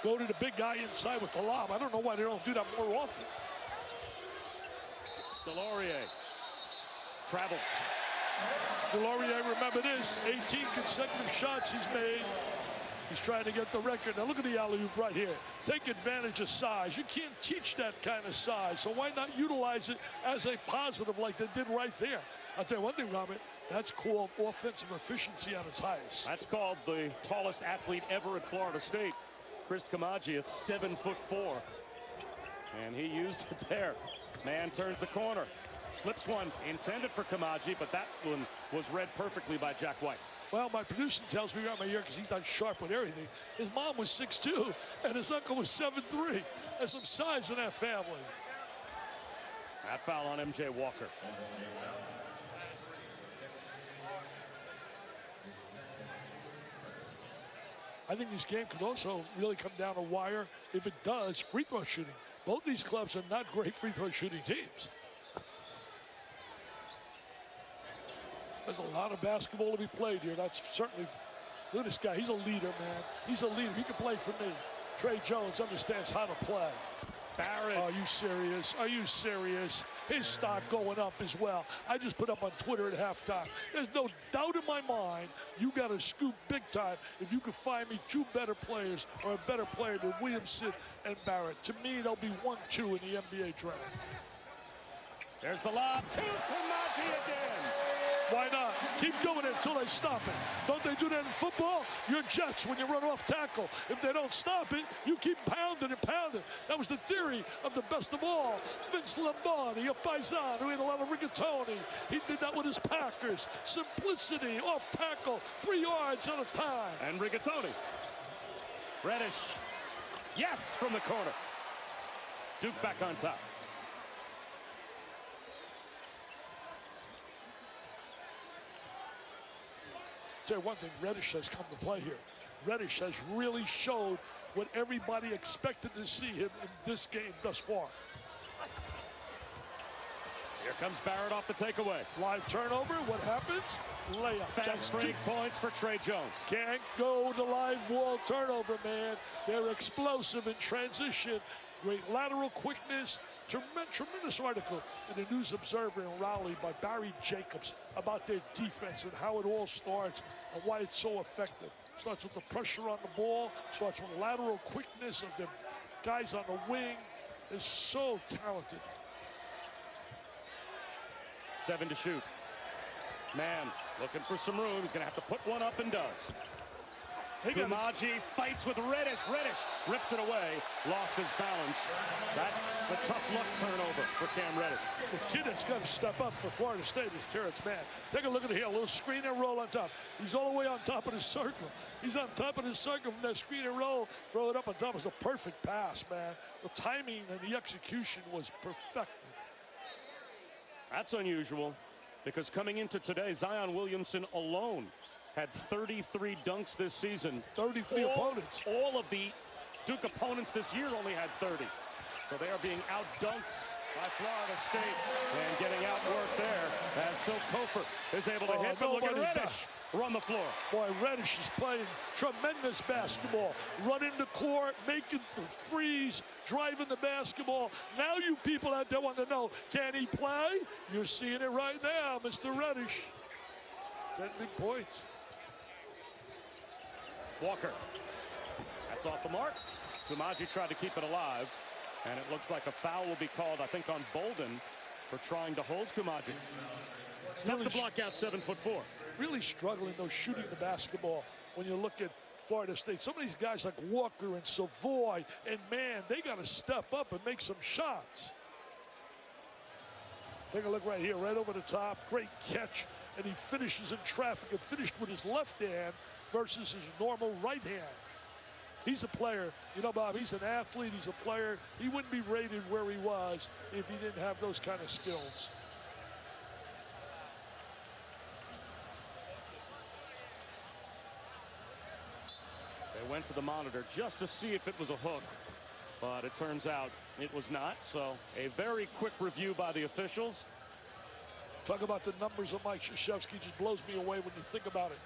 Go to the big guy inside with the lob. I don't know why they don't do that more often. Delorier.
Travel.
Delorier, remember this, 18 consecutive shots he's made. He's trying to get the record. Now look at the alley-oop right here. Take advantage of size. You can't teach that kind of size, so why not utilize it as a positive like they did right there? I'll tell you one thing, Robert, that's called offensive efficiency at its highest.
That's called the tallest athlete ever at Florida State. Chris Kamaji at 7'4", and he used it there. Man turns the corner, slips one intended for Kamaji, but that one was read perfectly by Jack White.
Well, my producer tells me around my ear, because he's not sharp with everything, his mom was 6'2", and his uncle was 7'3". There's some size in that family.
That foul on M.J. Walker.
I think this game could also really come down to wire. If it does, free throw shooting. Both these clubs are not great free throw shooting teams. There's a lot of basketball to be played here. That's certainly, look at this guy. He's a leader, man. He's a leader. He can play for me. Trey Jones understands how to play.
Barrett.
Are you serious? Are you serious? His stock going up as well. I just put up on Twitter at halftime. There's no doubt in my mind you got to scoop big time if you could find me two better players or a better player than Williamson and Barrett. To me, they'll be 1-2 in the NBA draft.
There's the lob to Kamaji again.
Why not? Keep doing it until they stop it. Don't they do that in football? You're Jets when you run off tackle. If they don't stop it, you keep pounding and pounding. That was the theory of the best of all. Vince Lombardi, a paisan who ate a lot of rigatoni. He did that with his Packers. Simplicity, off tackle, 3 yards at a time.
And rigatoni. Reddish. Yes, from the corner. Duke back on top.
Tell you one thing, Reddish has come to play here. Reddish has really showed what everybody expected to see him in this game thus far.
Here comes Barrett off the takeaway.
Live turnover, what happens? Layup.
Fast break points for Trey Jones.
Can't go the live ball turnover, man. They're explosive in transition. Great lateral quickness. Tremendous article in the News Observer in Raleigh by Barry Jacobs about their defense and how it all starts and why it's so effective. Starts with the pressure on the ball, starts with lateral quickness of the guys on the wing. They're so talented.
7 to shoot. Man looking for some room. He's going to have to put one up and does. Kamaji fights with Reddish. Reddish rips it away. Lost his balance. That's a tough luck turnover for Cam Reddish.
The kid that's got to step up for Florida State is Terrence Mann. Take a look at it here. A little screen and roll on top. He's all the way on top of the circle. He's on top of the circle from that screen and roll. Throw it up on top. It was a perfect pass, man. The timing and the execution was perfected.
That's unusual because coming into today, Zion Williamson alone had 33 dunks this season.
33 opponents.
All of the Duke opponents this year only had 30. So they are being out-dunked by Florida State. And getting outworked there as Phil Kofor is able to hit. But look at Reddish run the floor.
Boy, Reddish is playing tremendous basketball. Running the court, making threes, driving the basketball. Now you people out there want to know, can he play? You're seeing it right now, Mr. Reddish. 10 big points.
Walker. That's off the mark. Kamaji tried to keep it alive. And it looks like a foul will be called, I think, on Bolden for trying to hold Kamaji. It's tough to block out 7'4".
Really struggling, though, shooting the basketball when you look at Florida State. Some of these guys like Walker and Savoy, and man, they got to step up and make some shots. Take a look right here, right over the top. Great catch. And he finishes in traffic and finished with his left hand versus his normal right hand. He's a player. You know, Bob, he's an athlete. He's a player. He wouldn't be rated where he was if he didn't have those kind of skills.
They They went to the monitor just to see if it was a hook, but it turns out it was not. So a very quick review by the officials.
Talk about the numbers of Mike Krzyzewski, just blows me away when you think about it.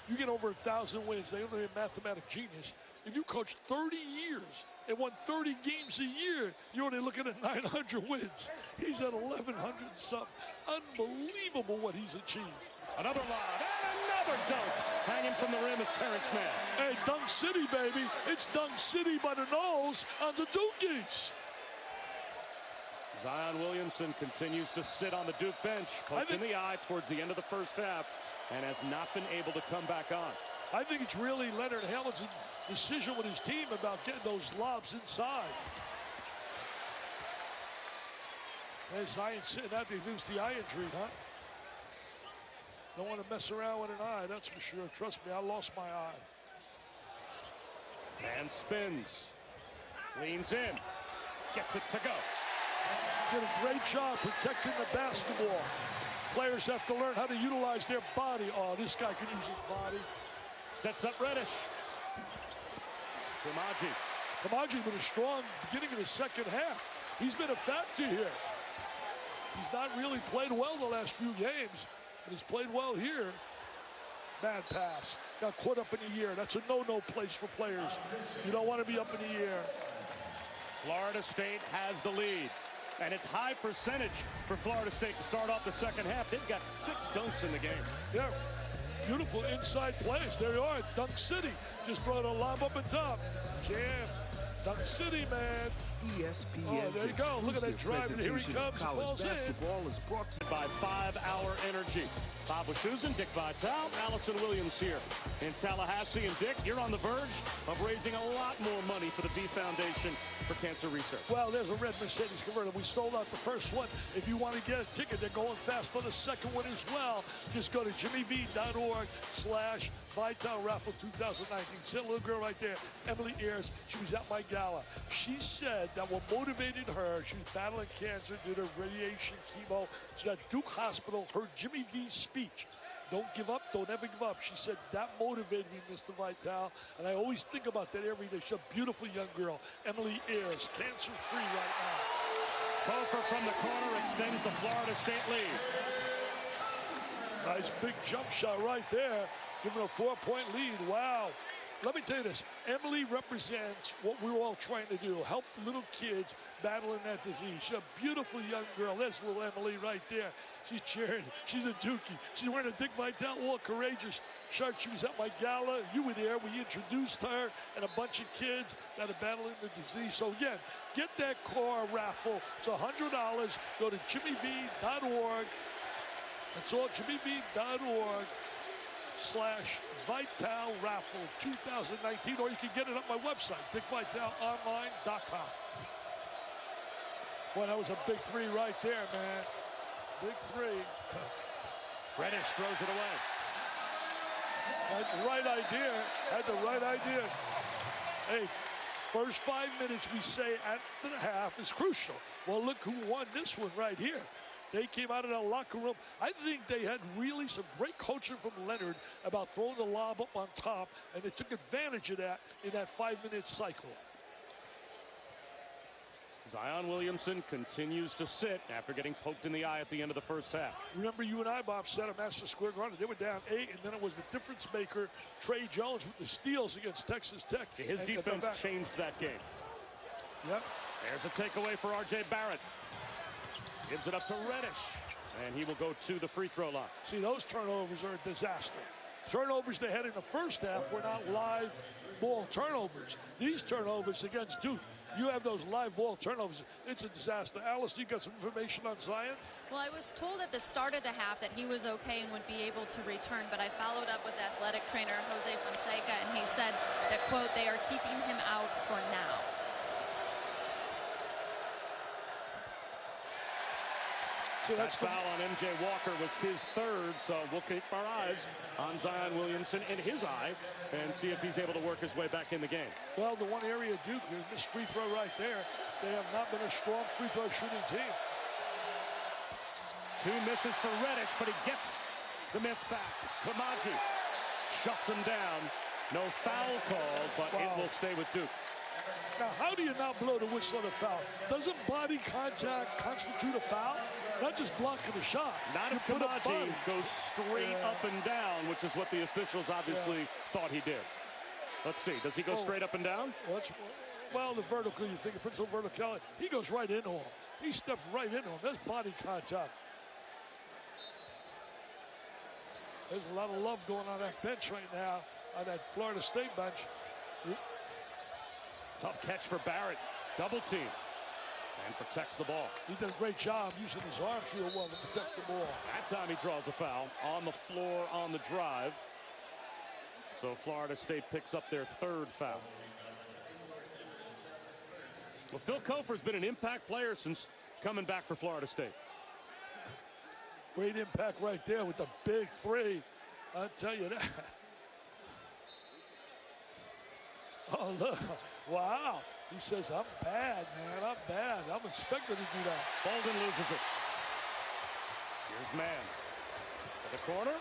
You get over 1,000 wins. They're a mathematic genius. If you coach 30 years and won 30 games a year, you're only looking at 900 wins. He's at 1,100 something. Unbelievable what he's achieved.
Another lob and another dunk. Hanging from the rim is Terrence Mann.
Hey, Dunk City, baby. It's Dunk City by the nose on the Dukies.
Zion Williamson continues to sit on the Duke bench, poked in the eye towards the end of the first half, and has not been able to come back on.
I think it's really Leonard Hamilton's decision with his team about getting those lobs inside. There's Zion sitting out there, lose the eye injury, huh? Don't want to mess around with an eye, that's for sure. Trust me, I lost my eye.
And spins. Leans in. Gets it to go.
Did a great job protecting the basketball. Players have to learn how to utilize their body. Oh, this guy can use his body.
Sets up Reddish.
Kamaji with a strong beginning of the second half. He's been a factor here. He's not really played well the last few games, but he's played well here. Bad pass. Got caught up in the air. That's a no-no place for players. You don't want to be up in the air.
Florida State has the lead. And it's high percentage for Florida State to start off the second half. They've got 6 dunks in the game.
Yeah, beautiful inside plays. There you are, Dunk City. Just brought a lob up and top. Jam, Dunk City, man.
ESPN's
there you go. Look at that drive, and here he
presentation of
comes.
college
Falls in.
basketball is brought to you
by 5-Hour Energy. Bob Wischusen, Dick Vitale, Allison Williams here in Tallahassee. And Dick, you're on the verge of raising a lot more money for the B Foundation for Cancer Research.
Well, there's a red Mercedes convertible. We sold out the first one. If you want to get a ticket, they're going fast on the second one as well. Just go to jimmyv.org/Vitale Raffle 2019. See a little girl right there, Emily Ayers. She was at my gala. She said that what motivated her, she was battling cancer, did her radiation, chemo. She's at Duke Hospital. Heard Jimmy V's speech. Don't give up, don't ever give up. She said, that motivated me, Mr. Vitale. And I always think about that every day. She's a beautiful young girl, Emily Ayers, cancer-free right now.
Cofer from the corner extends the Florida State lead.
Nice big jump shot right there, giving a 4-point lead. Wow. Let me tell you this, Emily represents what we're all trying to do, help little kids battling that disease. She's a beautiful young girl. There's little Emily right there. She's cheering. She's a Dookie. She's wearing a Dick Vitale All Courageous shirt. She was at my gala. You were there. We introduced her and a bunch of kids that are battling the disease. So again, get that car raffle. It's $100. Go to jimmyv.org. That's all, jimmyv.org/Vitale Raffle 2019, or you can get it on my website, dickvitaleonline.com. Boy, that was a big 3 right there, man. Big 3.
Reddish throws it away.
Had the right idea. Hey, first 5 minutes we say at the half is crucial. Well, look who won this one right here. They came out of the locker room. I think they had really some great coaching from Leonard about throwing the lob up on top, and they took advantage of that in that 5-minute cycle.
Zion Williamson continues to sit after getting poked in the eye at the end of the first half.
Remember, you and I, Bob, sat at Madison Square Garden. They were down 8, and then it was the difference maker, Trey Jones, with the steals against Texas Tech.
His defense changed that game.
Yep.
There's a takeaway for R.J. Barrett. Gives it up to Reddish, and he will go to the free throw line.
See, those turnovers are a disaster. Turnovers they had in the first half were not live ball turnovers. These turnovers against Duke, you have those live ball turnovers. It's a disaster. Alice, you got some information on Zion?
Well, I was told at the start of the half that he was okay and would be able to return, but I followed up with athletic trainer Jose Fonseca, and he said that, quote, they are keeping him out for now.
So
that foul on M.J. Walker was his 3rd, so we'll keep our eyes on Zion Williamson in his eye and see if he's able to work his way back in the game.
Well, the one area Duke, this free throw right there, they have not been a strong free throw shooting team.
2 misses for Reddish, but he gets the miss back. Kamaji shuts him down. No foul called, but it will stay with Duke.
Now, how do you not blow the whistle on a foul? Doesn't body contact constitute a foul? Not just blocking the shot.
Not if Kamaji goes straight up and down, which is what the officials obviously thought he did. Let's see. Does he go straight up and down?
Well, the vertical, you think of principal verticality. He goes right into him. He steps right into him. That's body contact. There's a lot of love going on that bench right now, on that Florida State bench.
Tough catch for Barrett. Double team. And protects the ball.
He did a great job using his arms real well to protect the ball.
That time he draws a foul on the floor on the drive. So Florida State picks up their third foul. Well, Phil Kofer's been an impact player since coming back for Florida State.
Great impact right there with the big three. I'll tell you that. Oh, look. Wow. He says, I'm bad, man. I'm bad. I'm expected to do that.
Bolden loses it. Here's Mann. To the corner.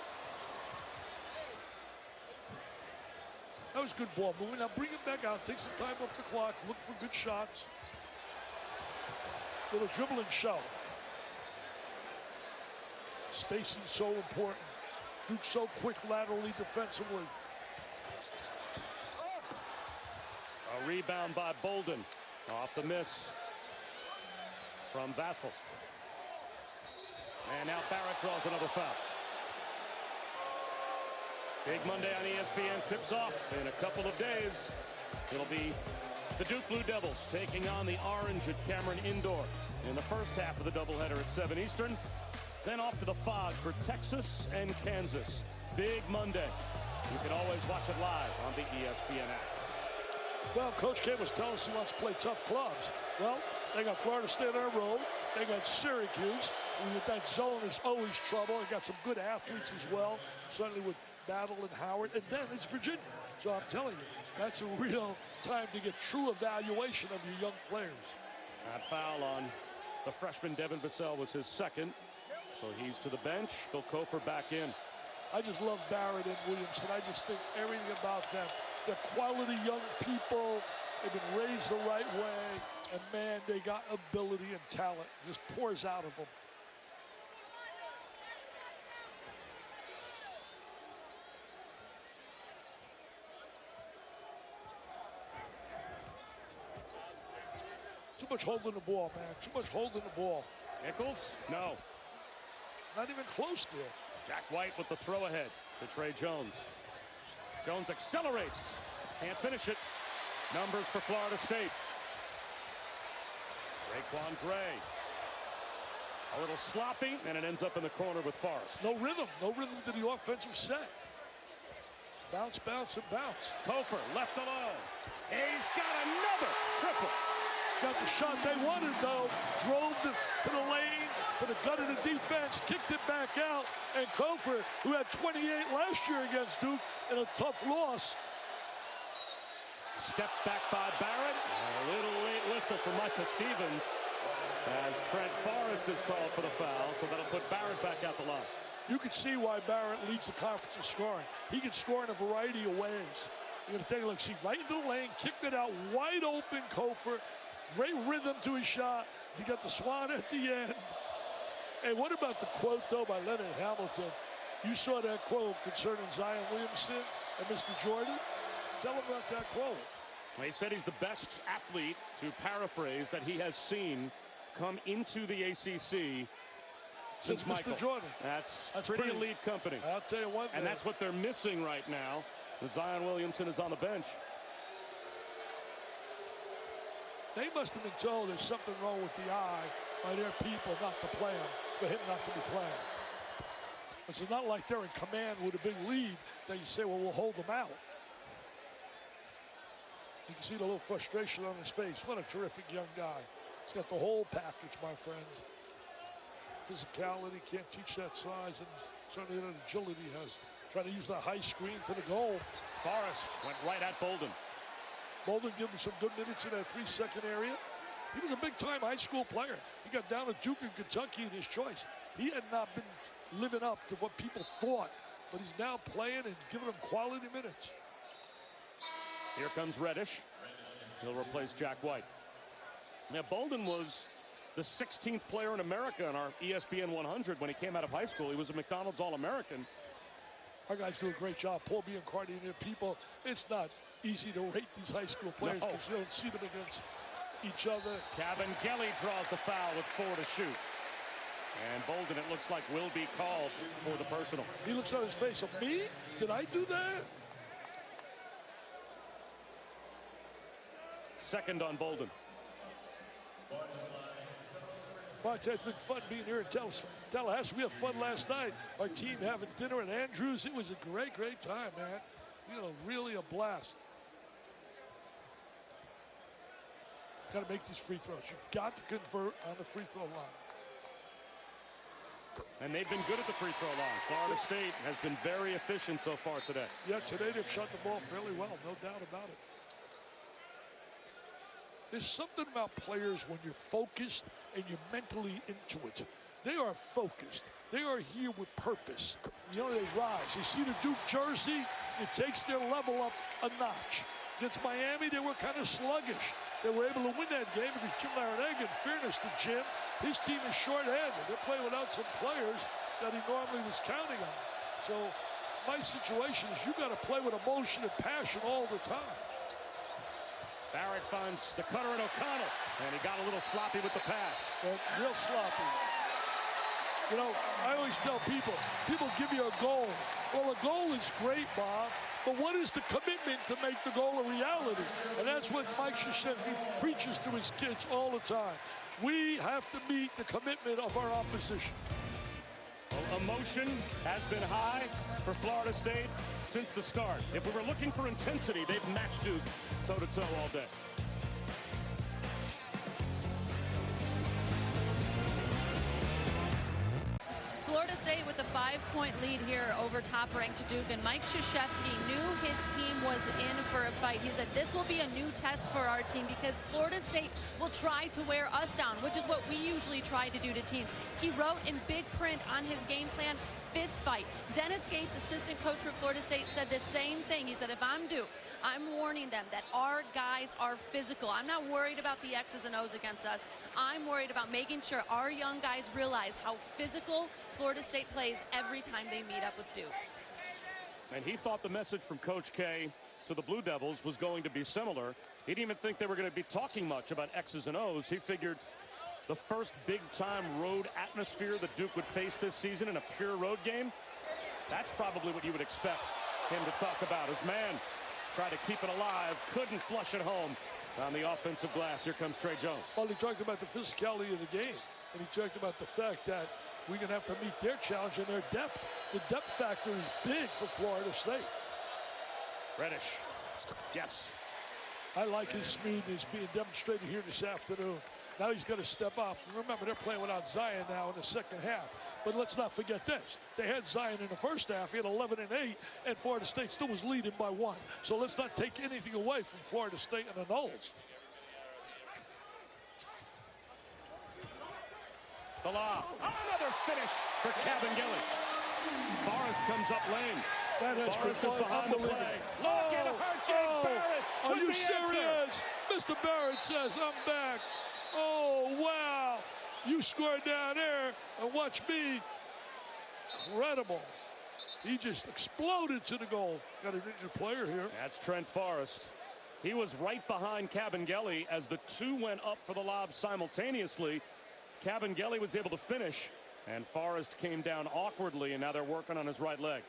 That was good ball moving. Now bring him back out. Take some time off the clock. Look for good shots. Little dribbling show. Spacing so important. Duke so quick laterally defensively.
A rebound by Bolden. Off the miss from Vassell. And now Barrett draws another foul. Big Monday on ESPN tips off in a couple of days. It'll be the Duke Blue Devils taking on the Orange at Cameron Indoor in the first half of the doubleheader at 7 Eastern. Then off to the Fog for Texas and Kansas. Big Monday. You can always watch it live on the ESPN app.
Well, Coach K was telling us he wants to play tough clubs. Well, they got Florida State on the road. They got Syracuse. And with that zone, there's always trouble. They got some good athletes as well, certainly with Battle and Howard. And then it's Virginia. So I'm telling you, that's a real time to get true evaluation of your young players.
That foul on the freshman Devin Vassell was his second. So he's to the bench. Phil Kofer back in.
I just love Barrett and Williamson. I just think everything about them. They're quality young people. They've been raised the right way. And, man, they got ability and talent. It just pours out of them. Too much holding the ball, man. Too much holding the ball.
Nichols? No.
Not even close to it.
Jack White with the throw ahead to Trey Jones. Jones accelerates. Can't finish it. Numbers for Florida State. Raekwon Gray. A little sloppy, and it ends up in the corner with Forrest.
No rhythm. No rhythm to the offensive set. Bounce, bounce, and bounce.
Kofer left alone. He's got another triple.
Got the shot they wanted, though. Drove to the lane, to the gut of the defense, kicked it back out. And Kofer, who had 28 last year against Duke in a tough loss.
Step back by Barrett. A little late whistle for Michael Stevens as Trent Forrest is called for the foul, so that'll put Barrett back out the line.
You can see why Barrett leads the conference in scoring. He can score in a variety of ways. You're going to take a look. See, right into the lane, kicked it out, wide open Kofer. Great rhythm to his shot. He got the swan at the end. Hey, what about the quote, though, by Leonard Hamilton? You saw that quote concerning Zion Williamson and Mr. Jordan. Tell him about that quote.
Well, he said he's the best athlete, to paraphrase, that he has seen come into the ACC since Michael.
Mr. Jordan.
That's pretty elite company.
I'll tell you one thing.
And that's what they're missing right now. Zion Williamson is on the bench.
They must have been told there's something wrong with the eye by their people not to play him, for him not to be playing. It's not like they're in command with a big lead that you say, well, we'll hold them out. You can see the little frustration on his face. What a terrific young guy. He's got the whole package, my friends. Physicality, can't teach that size, and certainly that agility he has. Trying to use that high screen for the goal.
Forrest went right at Bolden.
Bolden gave him some good minutes in that 3-second area. He was a big-time high school player. He got down to Duke in Kentucky in his choice. He had not been living up to what people thought, but he's now playing and giving them quality minutes.
Here comes Reddish. He'll replace Jack White. Now, Bolden was the 16th player in America on our ESPN 100 when he came out of high school. He was a McDonald's All-American.
Our guys do a great job. Paul Biancardi and people, it's not easy to rate these high school players because you don't see them against each other.
Cabangeli draws the foul with 4 to shoot. And Bolden, it looks like, will be called for the personal.
He looks on his face of me? Did I do that?
Second on Bolden.
Monte, it's been fun being here in Tallahassee. We had fun last night. Our team having dinner at Andrews. It was a great, great time, man. You know, really a blast. Got to make these free throws. You've got to convert on the free throw line.
And they've been good at the free throw line. Florida State has been very efficient so far today.
Yeah, today they've shot the ball fairly well, no doubt about it. There's something about players when you're focused and you're mentally into it. They are focused. They are here with purpose. You know, they rise. They see the Duke jersey, it takes their level up a notch. Against Miami, they were kind of sluggish. They were able to win that game because Jim Larinaga, in fairness to Jim, his team is short-handed. They're playing without some players that he normally was counting on. So my situation is you got to play with emotion and passion all the time.
Barrett finds the cutter in O'Connell, and he got a little sloppy with the pass.
Real sloppy. You know, I always tell people give you a goal. Well, a goal is great, Bob, but what is the commitment to make the goal a reality? And that's what Mike Krzyzewski preaches to his kids all the time. We have to meet the commitment of our opposition.
Well, emotion has been high for Florida State since the start. If we were looking for intensity, they've matched Duke toe-to-toe all day.
Florida State with a 5-point lead here over top-ranked Duke, and Mike Krzyzewski knew his team was in for a fight. He said this will be a new test for our team because Florida State will try to wear us down, which is what we usually try to do to teams. He wrote in big print on his game plan, fist fight. Dennis Gates, assistant coach for Florida State, said the same thing. He said, if I'm Duke, I'm warning them that our guys are physical. I'm not worried about the X's and O's against us. I'm worried about making sure our young guys realize how physical Florida State plays every time they meet up with Duke.
And he thought the message from Coach K to the Blue Devils was going to be similar. He didn't even think they were going to be talking much about X's and O's. He figured the first big-time road atmosphere that Duke would face this season in a pure road game, that's probably what you would expect him to talk about. His man tried to keep it alive, couldn't flush it home on the offensive glass. Here comes Trey Jones.
Well, he talked about the physicality of the game, and he talked about the fact that we're going to have to meet their challenge and their depth. The depth factor is big for Florida State.
Reddish. Yes.
I like his smoothness being demonstrated here this afternoon. Now he's going to step up. Remember, they're playing without Zion now in the second half. But let's not forget this. They had Zion in the first half. He had 11 and 8, and Florida State still was leading by 1. So let's not take anything away from Florida State and the Noles.
The lob. Another finish for Cabangeli. Forrest comes up lane.
That has
Forrest
been
is behind the play. Look at R.J. Barrett.
Are you
with the answer.
serious? Mr. Barrett says, I'm back. Oh, wow. You scored down there, and watch me. Incredible. He just exploded to the goal. Got an injured player here.
That's Trent Forrest. He was right behind Cabangeli as the two went up for the lob simultaneously. Cabangeli was able to finish, and Forrest came down awkwardly, and now they're working on his right leg.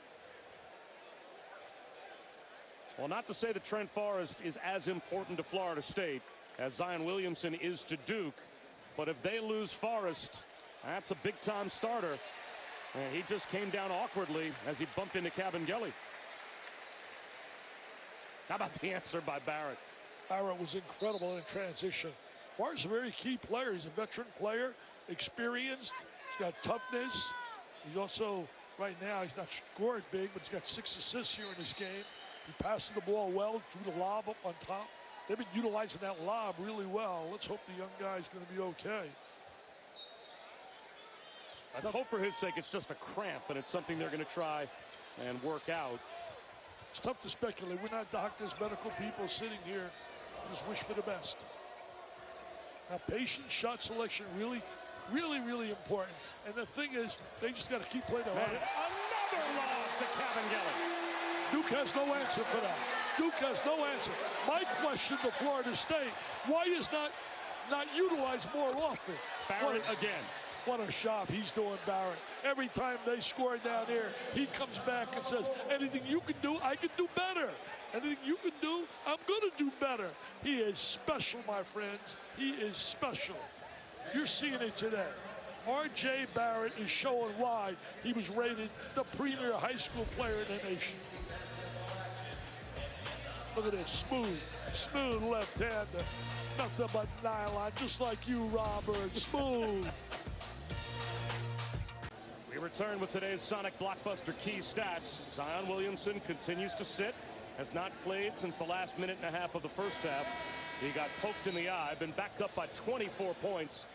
Well, not to say that Trent Forrest is as important to Florida State as Zion Williamson is to Duke, but if they lose Forrest, that's a big-time starter. And he just came down awkwardly as he bumped into Cabangeli. How about the answer by Barrett?
Barrett was incredible in transition. Forrest is a very key player. He's a veteran player, experienced. He's got toughness. He's also, right now, he's not scored big, but he's got 6 assists here in this game. He passes the ball well, drew the lob up on top. They've been utilizing that lob really well. Let's hope the young guy's going to be okay.
Let's hope for his sake it's just a cramp, and it's something they're going to try and work out.
It's tough to speculate. We're not doctors, medical people sitting here. Just wish for the best. Now, patient shot selection, really important. And the thing is, they just got to keep playing their
Another lob to Cabangeli.
Duke has no answer for that. Duke has no answer. My question to Florida State, why is not utilized more often?
Barrett again.
What a job he's doing, Barrett. Every time they score down there, he comes back and says, anything you can do, I can do better. Anything you can do, I'm going to do better. He is special, my friends. He is special. You're seeing it today. R.J. Barrett is showing why he was rated the premier high school player in the nation. Look at this, smooth left-hander. Nothing but nylon, just like you, Robert. Smooth.
We return with today's Sonic Blockbuster key stats. Zion Williamson continues to sit, has not played since the last minute and a half of the first half. He got poked in the eye, been backed up by 24 points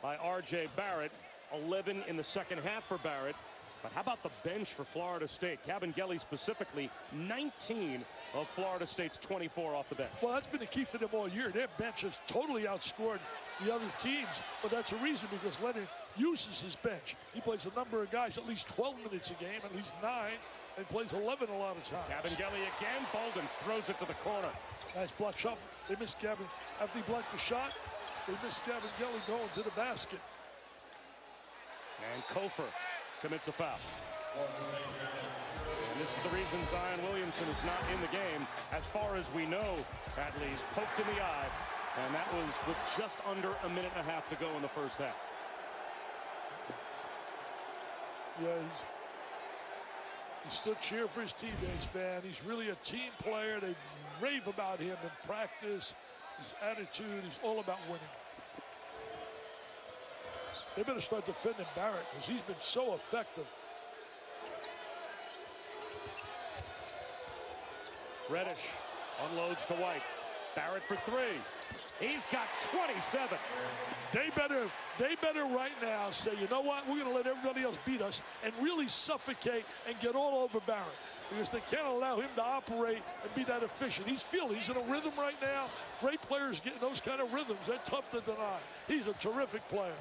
by R.J. Barrett, 11 in the second half for Barrett. But how about the bench for Florida State? Cabangeli specifically, 19 of Florida State's 24 off the bench.
Well, that's been the key for them all year. Their bench has totally outscored the other teams, but that's a reason because Leonard uses his bench. He plays a number of guys, at least 12 minutes a game, at least 9, and plays 11 a lot of times.
Cabangeli again. Bolden throws it to the corner.
Nice block shot. They missed Gavin. After he blocked the shot, they missed Cabangeli going to the basket.
And Kofor commits a foul. And this is the reason Zion Williamson is not in the game, as far as we know, at least. Poked in the eye, and that was with just under a minute and a half to go in the first half.
Yeah, he stood cheering for his teammates, man. He's really a team player. They rave about him in practice, his attitude. He's all about winning. They better start defending Barrett because he's been so effective.
Reddish unloads to White. Barrett for three. He's got 27.
They better right now say, you know what, we're going to let everybody else beat us and really suffocate and get all over Barrett because they can't allow him to operate and be that efficient. He's in a rhythm right now. Great players get in those kind of rhythms. They're tough to deny. He's a terrific player.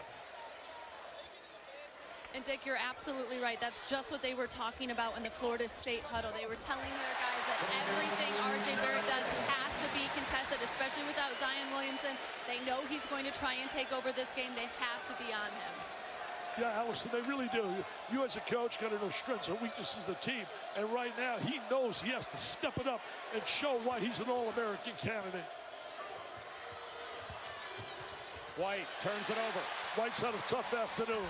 And Dick, you're absolutely right. That's just what they were talking about in the Florida State huddle. They were telling their guys that everything R.J. Barrett does has to be contested, especially without Zion Williamson. They know he's going to try and take over this game. They have to be on him.
Yeah, Allison, they really do. You as a coach got to know strengths and weaknesses of the team. And right now, he knows he has to step it up and show why he's an All-American candidate.
White turns it over.
White's had a tough afternoon.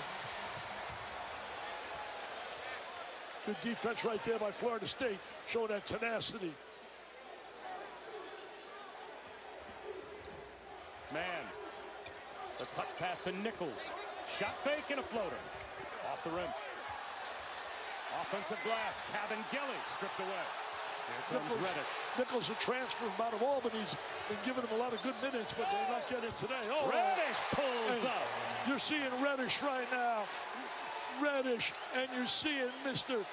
Good defense right there by Florida State, showing that tenacity.
Man, the touch pass to Nichols. Shot fake and a floater. Off the rim. Offensive glass. Cabangeli stripped away. Here comes Reddish.
Nichols, a transfer out of Albany's, been giving him a lot of good minutes, but they're not getting it today. Oh,
Reddish pulls up.
You're seeing Reddish right now. Reddish, and you're seeing Mr.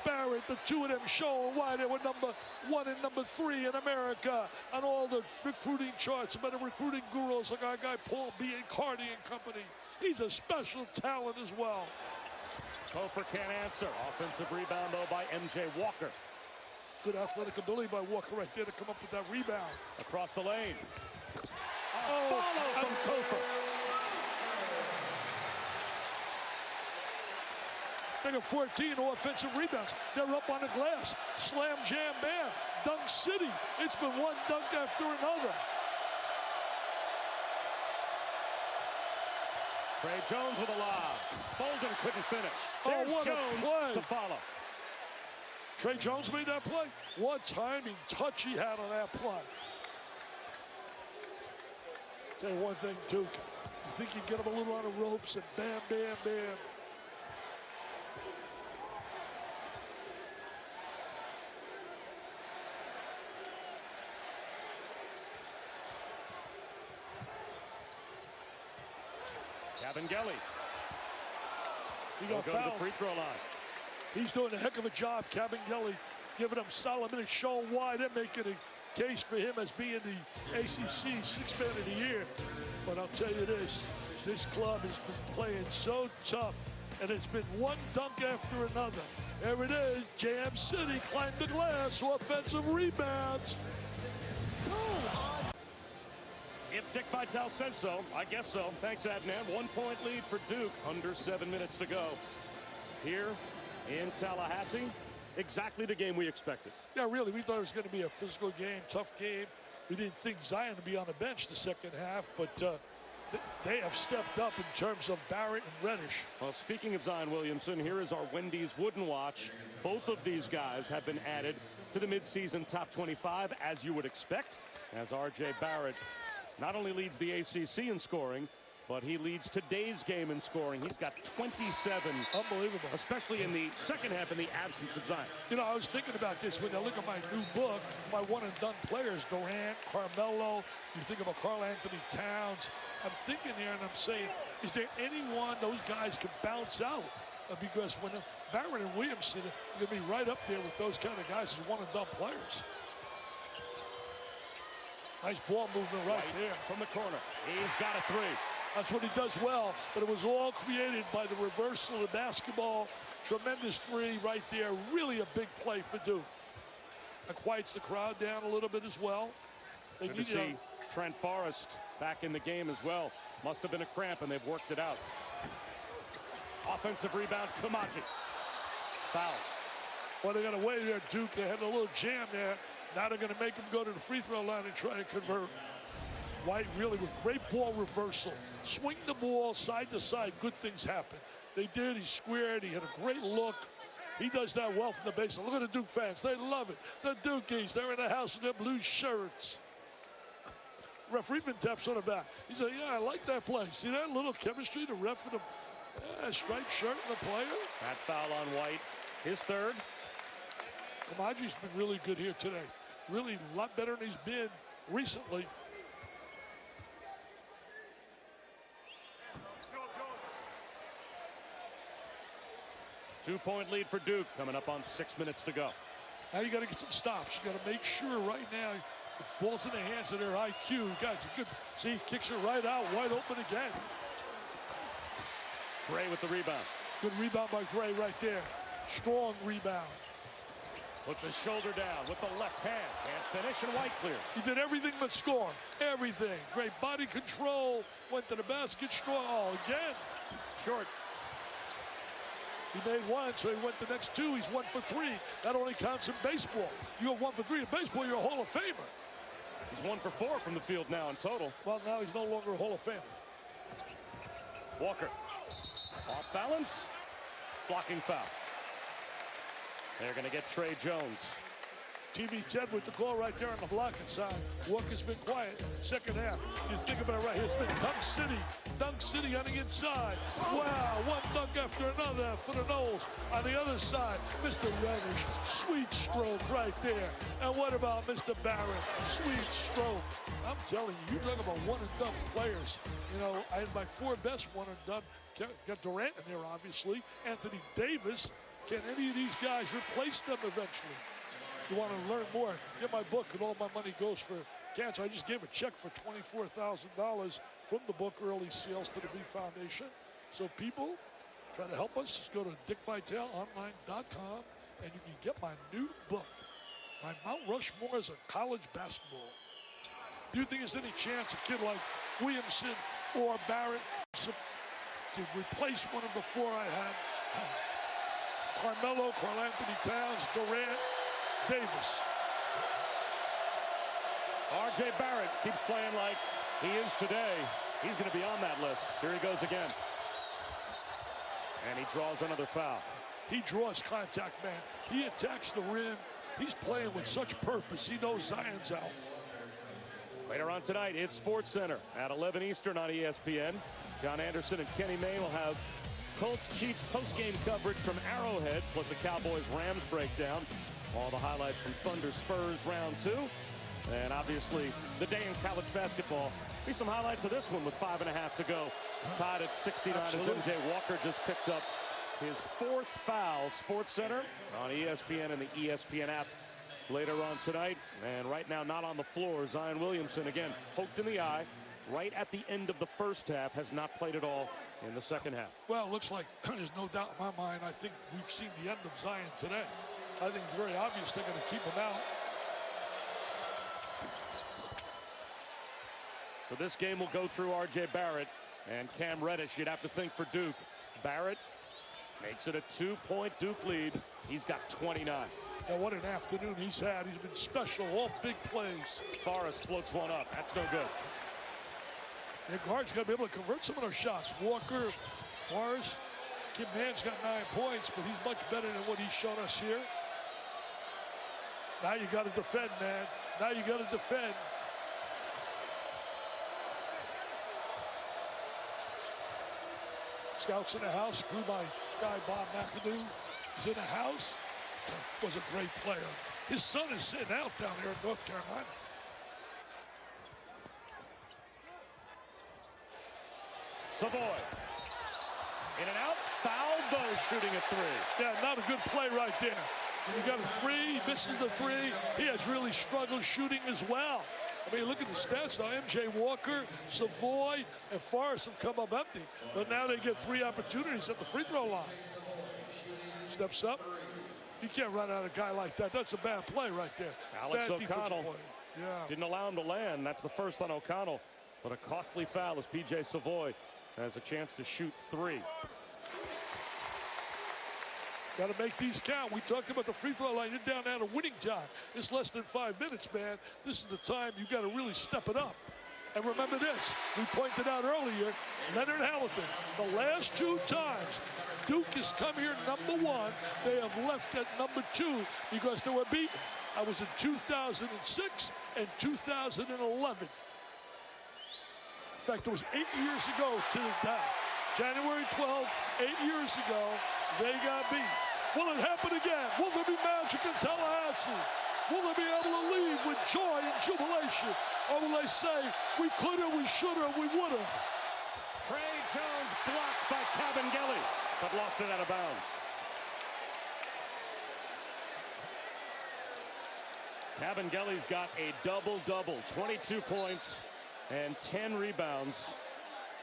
Barrett, the two of them showing why they were number 1 and number 3 in America on all the recruiting charts, about the recruiting gurus like our guy Paul B. and Cardi and company. He's a special talent as well.
Kofor can't answer. Offensive rebound, though, by M.J. Walker.
Good athletic ability by Walker right there to come up with that rebound.
Across the lane. Follow from Kofor.
They got 14 offensive rebounds. They're up on the glass. Slam, jam, bam. Dunk city. It's been one dunk after another.
Trey Jones with a lob. Bolden couldn't finish. There's Jones to follow.
Trey Jones made that play. What timing touch he had on that play. Tell you one thing, Duke. You think you get him a little on the ropes and bam, bam, bam.
Cabangeli.
He got
fouled. Go to the free throw line.
He's doing a heck of a job, Cabangeli, giving him solid minutes, showing why they're making a case for him as being the ACC Sixth Man of the Year. But I'll tell you this club has been playing so tough, and it's been one dunk after another. There it is, Jam City climbed the glass, offensive rebounds.
If Dick Vitale says so, I guess so. Thanks, Adnan. 1 point lead for Duke, under 7 minutes to go. Here in Tallahassee, exactly the game we expected.
Yeah, really, we thought it was going to be a physical game, tough game. We didn't think Zion would be on the bench the second half, but they have stepped up in terms of Barrett and Reddish.
Well, speaking of Zion Williamson, here is our Wendy's Wooden Watch. Both of these guys have been added to the midseason top 25, as you would expect, as R.J. Barrett not only leads the ACC in scoring, but he leads today's game in scoring. He's got 27.
Unbelievable.
Especially in the second half in the absence of Zion.
You know, I was thinking about this when I look at my new book, my one-and-done players, Durant, Carmelo, you think about Karl Anthony Towns. I'm thinking there and I'm saying, is there anyone those guys can bounce out? Because when Barrett and Williamson are going to be right up there with those kind of guys as one-and-done players. Nice ball movement right there.
From the corner. He's got a three.
That's what he does well, but it was all created by the reversal of the basketball. Tremendous three right there. Really a big play for Duke. That quiets the crowd down a little bit as well.
Good to see Trent Forrest back in the game as well. Must have been a cramp, and they've worked it out. Offensive rebound, Kamaji. Foul.
Well, they got away there, Duke. They had a little jam there. Now they're going to make him go to the free throw line and try and convert. White really with great ball reversal. Swing the ball side to side. Good things happen. They did. He squared. He had a great look. He does that well from the baseline. Look at the Duke fans. They love it. The Dukies, they're in the house with their blue shirts. Referee even taps on the back. He said, yeah, I like that play. See that little chemistry, the ref and the striped shirt and the player?
That foul on White. His third.
Kamaji's been really good here today. Really a lot better than he's been recently.
Two-point lead for Duke, coming up on 6 minutes to go.
Now you got to get some stops. You got to make sure right now the ball's in the hands of their IQ. Guys, good. See, he kicks it right out, wide open again.
Gray with the rebound.
Good rebound by Gray right there. Strong rebound.
Puts his shoulder down with the left hand. Can't finish, and White clears.
He did everything but score. Everything. Great body control. Went to the basket strong. Oh, again.
Short.
He made one, so he went the next two. He's 1 for 3. That only counts in baseball. You go 1 for 3 in baseball, you're a Hall of Famer.
He's 1 for 4 from the field now in total.
Well, now he's no longer a Hall of Famer.
Walker. Off balance. Blocking foul. They're going to get Trey Jones.
TV 10 with the call right there on the blocking side. Walker's been quiet. Second half. You think about it right here. It's been Dunk City on the inside. Wow, one dunk after another for the Noles. On the other side, Mr. Reddish. Sweet stroke right there. And what about Mr. Barrett? Sweet stroke. I'm telling you, you talk about one-and-done players. You know, I had my 4 best one-and-done. Got Durant in there, obviously. Anthony Davis. Can any of these guys replace them eventually? You want to learn more, get my book, and all my money goes for cancer. I just gave a check for $24,000 from the book, Early Sales, to the V Foundation. So people, try to help us. Just go to dickvitaleonline.com, and you can get my new book, My Mount Rushmores of College Basketball. Do you think there's any chance a kid like Williamson or Barrett to replace one of the 4 I had? Carmelo, Karl Anthony Towns, Durant, Davis.
R.J. Barrett keeps playing like he is today. He's going to be on that list. Here he goes again. And he draws another foul.
He draws contact, man. He attacks the rim. He's playing with such purpose. He knows Zion's out.
Later on tonight, it's SportsCenter at 11 Eastern on ESPN. John Anderson and Kenny May will have Colts Chiefs postgame coverage from Arrowhead, plus a Cowboys-Rams breakdown. All the highlights from Thunder Spurs round 2. And obviously, the day in college basketball. Be some highlights of this one with 5.5 to go. Tied at 69 as MJ Walker just picked up his 4th foul. Sports Center on ESPN and the ESPN app later on tonight. And right now not on the floor. Zion Williamson again poked in the eye right at the end of the first half. Has not played at all in the second half.
Well, it looks like there's no doubt in my mind. I think we've seen the end of Zion today. I think it's very obvious they're going to keep him out.
So this game will go through R.J. Barrett and Cam Reddish. You'd have to think for Duke. Barrett makes it a 2-point Duke lead. He's got 29.
And what an afternoon he's had. He's been special, all big plays.
Forrest floats one up. That's no good.
Their guards got to be able to convert some of those shots. Walker, Morris, Kim Hand's got 9 points, but he's much better than what he's shown us here. Now you got to defend, man. Now you got to defend. Scouts in the house. Grew my guy Bob McAdoo is in the house. Was a great player. His son is sitting out down here in North Carolina.
Savoy. In and out. Fouled though, shooting a 3.
Yeah, not a good play right there. When you got a 3, he misses the 3. He has really struggled shooting as well. I mean, look at the stats now. MJ Walker, Savoy, and Forrest have come up empty. But now they get 3 opportunities at the free throw line. Steps up. You can't run out a guy like that. That's a bad play right there.
Alex
Bad
O'Connell
yeah.
didn't allow him to land. That's the first on O'Connell. But a costly foul as P.J. Savoy has a chance to shoot 3.
Got to make these count. We talked about the free throw line. You're down at a winning time. It's less than 5 minutes, man. This is the time you got to really step it up. And remember this, we pointed out earlier, Leonard Hamilton, the last 2 times Duke has come here number 1, they have left at number 2 because they were beaten. I was in 2006 and 2011. In fact, it was 8 years ago to the day. January 12th, 8 years ago, they got beat. Will it happen again? Will there be magic in Tallahassee? Will they be able to leave with joy and jubilation? Or will they say, we coulda, we shoulda, we woulda?
Trey Jones blocked by Cabangeli, but lost it out of bounds. Cabangeli's got a double-double, 22 points and 10 rebounds.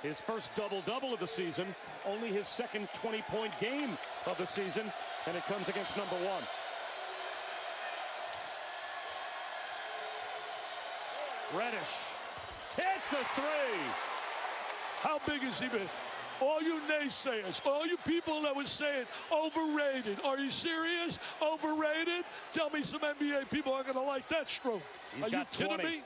His first double-double of the season, only his second 20-point game of the season, and it comes against number 1. Reddish hits a 3.
How big has he been? All you naysayers, all you people that was saying overrated. Are you serious? Overrated? Tell me some NBA people aren't going to like that stroke. Are you kidding me?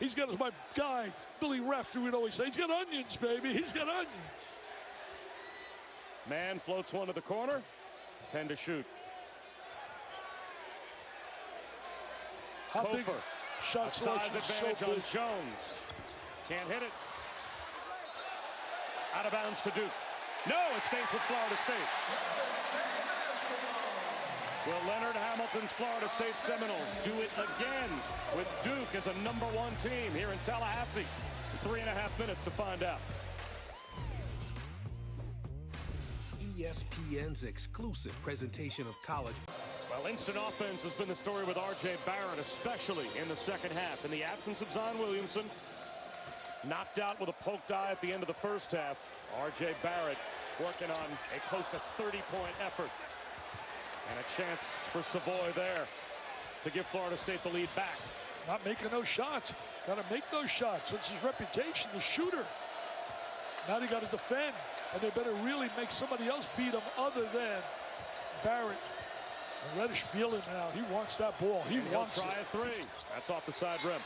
He's got, as my guy, Billy Rafter would always say, he's got onions, baby. He's got onions.
Man floats one to the corner. 10 to shoot.
How big
Kofor.
shot
A size
selection
advantage
so
on
big.
Jones. Can't hit it. Out of bounds to Duke. No, it stays with Florida State. Will Leonard Hamilton's Florida State Seminoles do it again with Duke as a number 1 team here in Tallahassee? 3.5 minutes to find out.
ESPN's exclusive presentation of college.
Well, instant offense has been the story with R.J. Barrett, especially in the second half. In the absence of Zion Williamson, knocked out with a poked eye at the end of the first half. R.J. Barrett working on a close to 30-point effort. And a chance for Savoy there to give Florida State the lead back.
Not making those shots. Got to make those shots. That's his reputation, the shooter. Now they got to defend, and they better really make somebody else beat them other than Barrett. And Reddish feeling now. He wants that ball. He wants it.
He'll try a 3. That's off the side rim.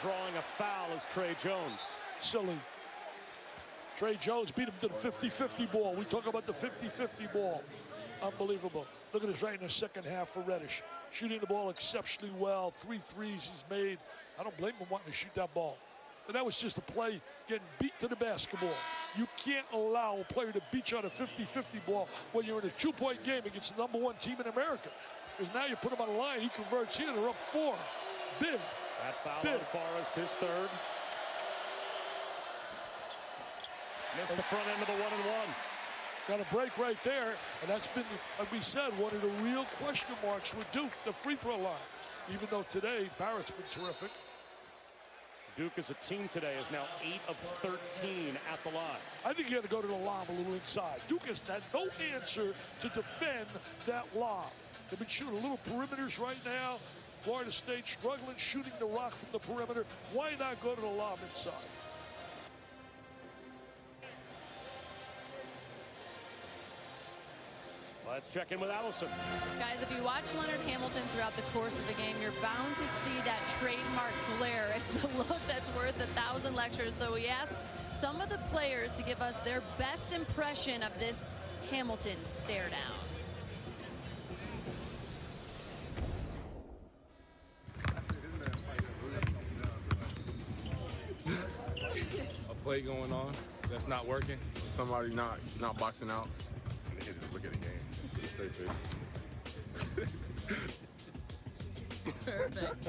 Drawing a foul is Trey Jones.
Silly. Trey Jones beat him to the 50-50 ball. We talk about the 50-50 ball. Unbelievable. Look at this right in the second half for Reddish. Shooting the ball exceptionally well. 3 threes he's made. I don't blame him wanting to shoot that ball. But that was just a play getting beat to the basketball. You can't allow a player to beat you on a 50-50 ball when you're in a 2-point game against the number 1 team in America. Because now you put him on the line, he converts here, they're up 4. Big.
That foul
Big.
on Forrest, his 3rd. Missed the front end of the 1-and-1.
Got a break right there, and that's been, like we said, one of the real question marks with Duke, the free throw line. Even though today, Barrett's been terrific.
Duke as a team today is now 8 of 13 at the line.
I think you got to go to the lob a little inside. Duke has had no answer to defend that lob. They've been shooting little perimeters right now. Florida State struggling shooting the rock from the perimeter. Why not go to the lob inside?
Let's check in with Allison.
Guys, if you watch Leonard Hamilton throughout the course of the game, you're bound to see that trademark glare. It's a look that's worth 1,000 lectures. So we asked some of the players to give us their best impression of this Hamilton stare down.
A play going on that's not working, somebody not boxing out, and they just look at the game. Straight face.
Perfect.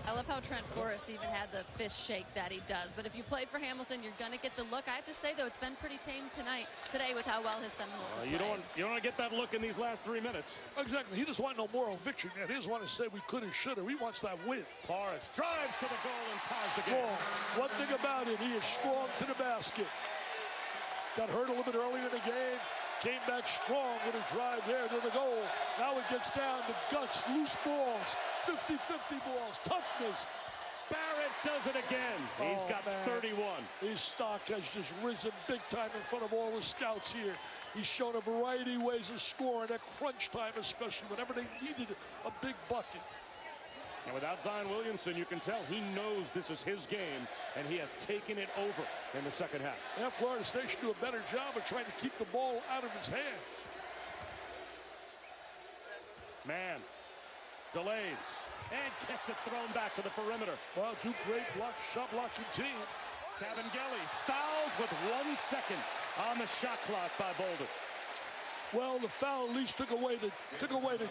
I love how Trent Forrest even had the fist shake that he does. But if you play for Hamilton, you're going to get the look. I have to say, though, it's been pretty tame today with how well his Seminoles have
You
played.
don't want to get that look in these last 3 minutes.
Exactly. He doesn't want no moral victory, man. He doesn't want to say we could have, should have. He wants that win.
Forrest drives to the goal and ties the game.
One thing about it, he is strong to the basket. Got hurt a little bit earlier in the game. Came back strong with a drive there to the goal. Now it gets down to guts, loose balls, 50-50 balls, toughness.
Barrett does it again. He's got 31.
His stock has just risen big time in front of all the scouts here. He's shown a variety of ways of scoring at crunch time, especially whenever they needed a big bucket.
And without Zion Williamson, you can tell he knows this is his game, and he has taken it over in the second half.
Yeah, Florida State should do a better job of trying to keep the ball out of his hands.
Man delays and gets it thrown back to the perimeter.
Well, Duke, great shot blocking team.
Cavangeli fouled with 1 second on the shot clock by Bolden.
Well, the foul at least took away the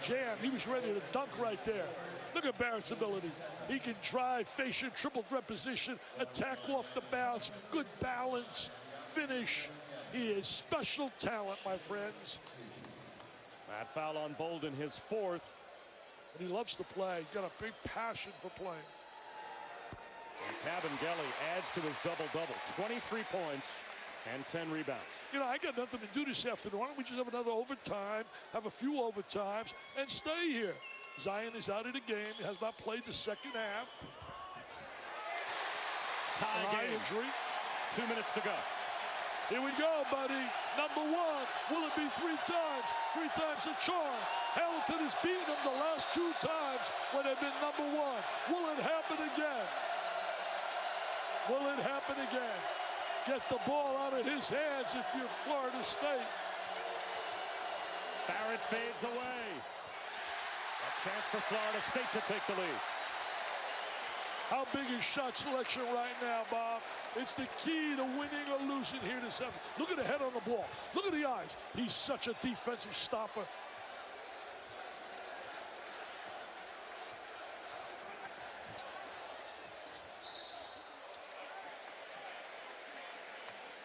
jam. He was ready to dunk right there. Look at Barrett's ability. He can drive, face your triple threat position, attack off the bounce, good balance, finish. He is special talent, my friends.
That foul on Bolden, his 4th.
And he loves to play. Got a big passion for playing.
And Cavangeli adds to his double-double. 23 points and 10 rebounds.
You know, I got nothing to do this afternoon. Why don't we just have another overtime, have a few overtimes, and stay here? Zion is out of the game. He has not played the second half.
Tie game.
Injury.
2 minutes to go.
Here we go, buddy. Number 1. Will it be 3 times? 3 times a charm. Hamilton has beaten them the last 2 times when they've been number 1. Will it happen again? Will it happen again? Get the ball out of his hands if you're Florida State.
Barrett fades away. A chance for Florida State to take the lead.
How big is shot selection right now, Bob? It's the key to winning or losing here this evening. Look at the head on the ball. Look at the eyes. He's such a defensive stopper.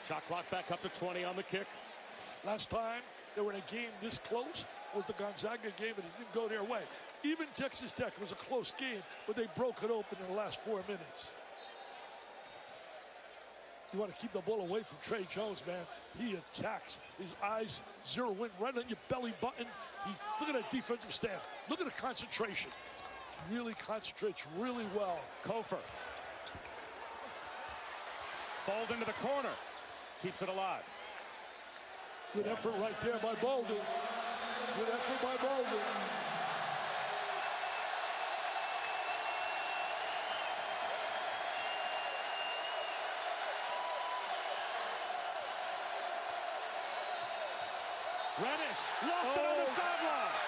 Shot clock back up to 20 on the kick.
Last time they were in a game this close was the Gonzaga game, and it didn't go their way. Even Texas Tech was a close game, but they broke it open in the last 4 minutes. You want to keep the ball away from Trey Jones, man. He attacks. His eyes zero in right on your belly button. Look at that defensive staff. Look at the concentration. He really concentrates really well.
Kofer. Bolden to the corner. Keeps it alive.
Good effort right there by Bolden. Good effort by Bolden.
Reddish lost it on the sideline.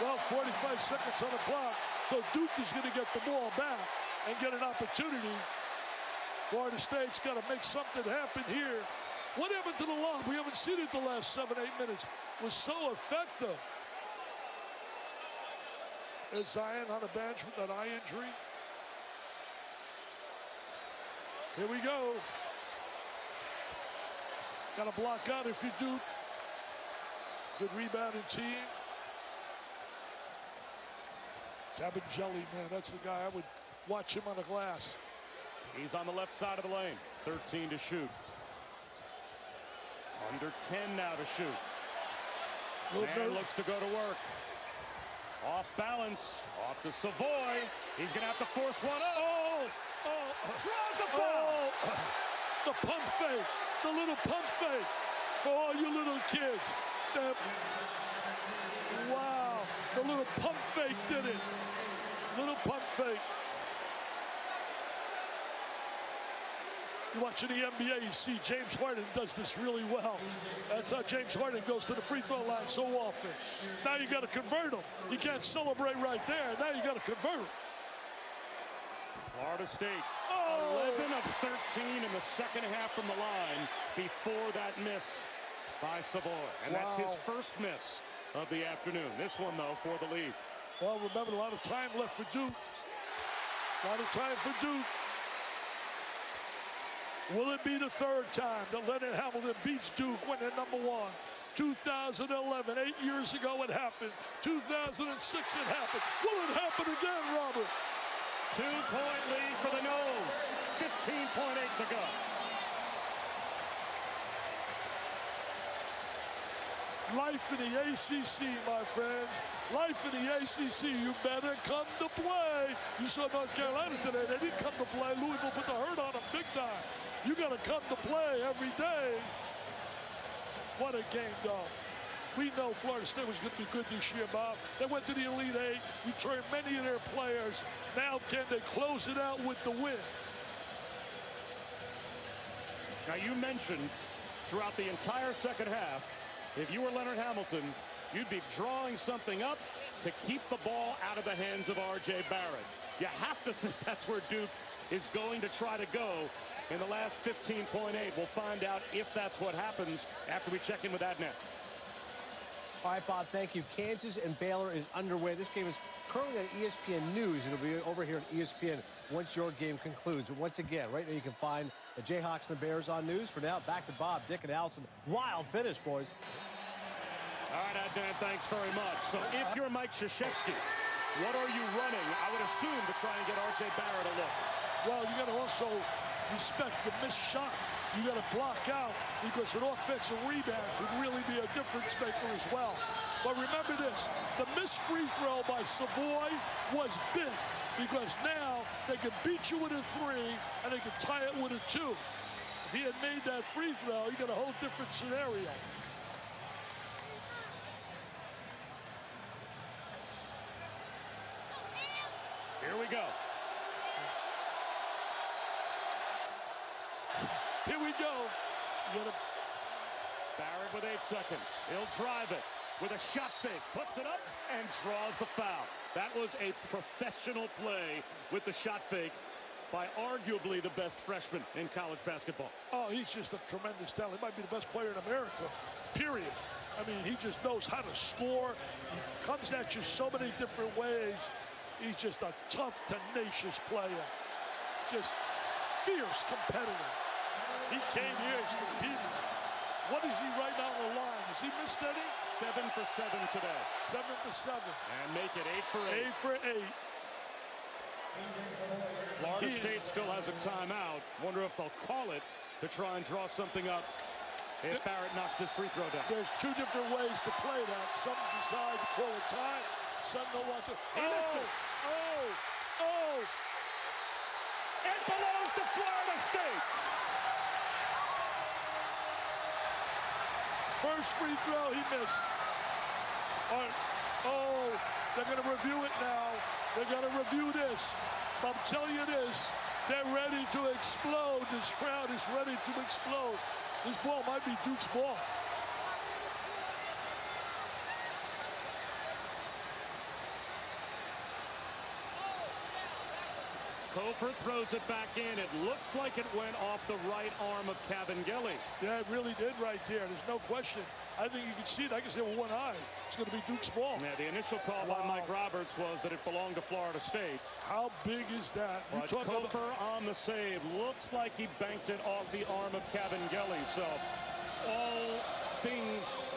Well, 45 seconds on the clock, so Duke is going to get the ball back and get an opportunity. Florida State's got to make something happen here. What happened to the lob? We haven't seen it the last 7, 8 minutes. It was so effective. Is Zion on the bench with that eye injury? Here we go. Got to block out if you do. Good rebounding team. Cabin Jelly, man, that's the guy. I would watch him on the glass.
He's on the left side of the lane. 13 to shoot. Under 10 now to shoot. Man looks to go to work. Off balance. Off to Savoy. He's going to have to force one up.
Oh!
Draws a foul.
The pump fake. The little pump fake. For all you little kids. Wow. The little pump fake did it. Little pump fake. You're watching the NBA, you see James Harden does this really well. That's how James Harden goes to the free throw line so often. Now you got to convert him. You can't celebrate right there. Now you got to convert him.
Florida State, 11
Oh!
of 13 in the second half from the line before that miss by Savoy. And that's his first miss of the afternoon. This one, though, for the lead.
Well, remember, a lot of time left for Duke. A lot of time for Duke. Will it be the third time that Leonard Hamilton beats Duke when they're number one? 2011, 8 years ago it happened. 2006 it happened. Will it happen again, Robert?
2-point lead for the Noles. 15.8 to go.
Life in the ACC, my friends. Life in the ACC. You better come to play. You saw North Carolina today. They didn't come to play. Louisville put the hurt on them big time. You got to come to play every day. What a game, though. We know Florida State was going to be good this year, Bob. They went to the Elite Eight, returned many of their players. Now can they close it out with the win?
Now, you mentioned throughout the entire second half, if you were Leonard Hamilton, you'd be drawing something up to keep the ball out of the hands of R.J. Barrett. You have to think that's where Duke is going to try to go in the last 15.8. We'll find out if that's what happens after we check in with Adnan.
All right, Bob, thank you. Kansas and Baylor is underway. This game is currently on ESPN News. It'll be over here on ESPN once your game concludes. But once again, right now you can find the Jayhawks and the Bears on news. For now, back to Bob, Dick, and Allison. Wild finish, boys.
All right, Adnan, thanks very much. So if you're Mike Krzyzewski, what are you running? I would assume to try and get R.J. Barrett a look.
Well, you got to also respect the missed shot. You got to block out because an offensive rebound could really be a difference maker as well. But remember this, the missed free throw by Savoy was big because now they can beat you with a 3 and they can tie it with a 2. If he had made that free throw, you got a whole different scenario.
Here we go.
Here we go.
Barrett with 8 seconds. He'll drive it with a shot fake, puts it up, and draws the foul. That was a professional play with the shot fake by arguably the best freshman in college basketball.
Oh, he's just a tremendous talent. He might be the best player in America, period. I mean, he just knows how to score. He comes at you so many different ways. He's just a tough, tenacious player. Just fierce competitor. He came here, he's competing. What is he right now on the line? Has he missed any?
7 for 7 today.
7 for 7.
And make it 8 for 8.
8 for 8.
Florida State still has a timeout. Wonder if they'll call it to try and draw something up if Barrett knocks this free throw down.
There's 2 different ways to play that. Some decide to call a time. Some don't want to.
He missed it.
Oh!
It belongs to Florida State.
First free throw, he missed. Oh, they're going to review it now. They're going to review this. I'm telling you this, they're ready to explode. This crowd is ready to explode. This ball might be Duke's ball.
Cofer throws it back in. It looks like it went off the right arm of Cabangeli.
Yeah, it really did right there. There's no question. I think you can see it. I can say with one eye, it's going to be Duke's ball.
Yeah, the initial call by Mike Roberts was that it belonged to Florida State.
How big is that?
But Kofer on the save. Looks like he banked it off the arm of Cabangeli. So all things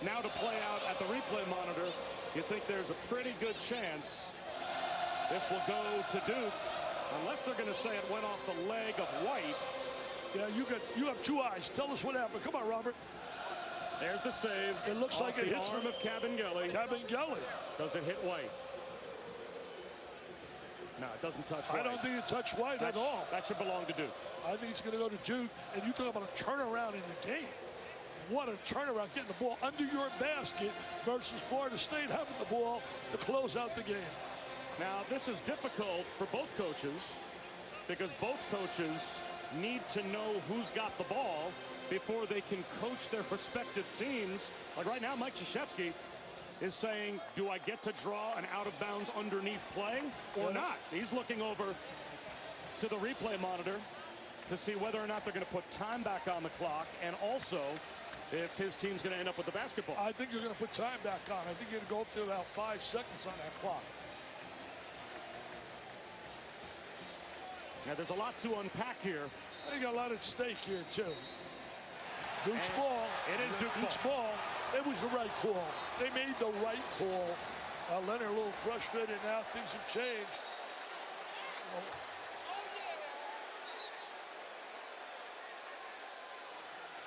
now to play out at the replay monitor. You think there's a pretty good chance this will go to Duke, unless they're going to say it went off the leg of White.
Yeah, you have two eyes. Tell us what happened. Come on, Robert.
There's the save.
It looks like it hits
the arm of Cabangeli.
Cabangeli.
Does it hit White? No, it doesn't touch White.
I don't think it touched White at all.
That should belong to Duke.
I think it's going to go to Duke. And you talk about a turnaround in the game. What a turnaround, getting the ball under your basket versus Florida State having the ball to close out the game.
Now, this is difficult for both coaches because both coaches need to know who's got the ball before they can coach their respective teams. Like right now, Mike Krzyzewski is saying, do I get to draw an out-of-bounds underneath play or not? He's looking over to the replay monitor to see whether or not they're going to put time back on the clock, and also if his team's going to end up with the basketball.
I think you're going to put time back on. I think you're going to go up to about 5 seconds on that clock.
Now, there's a lot to unpack here.
They got a lot at stake here, too. Duke's ball.
It is
Duke's ball. It was the right call. They made the right call. Leonard a little frustrated now. Things have changed.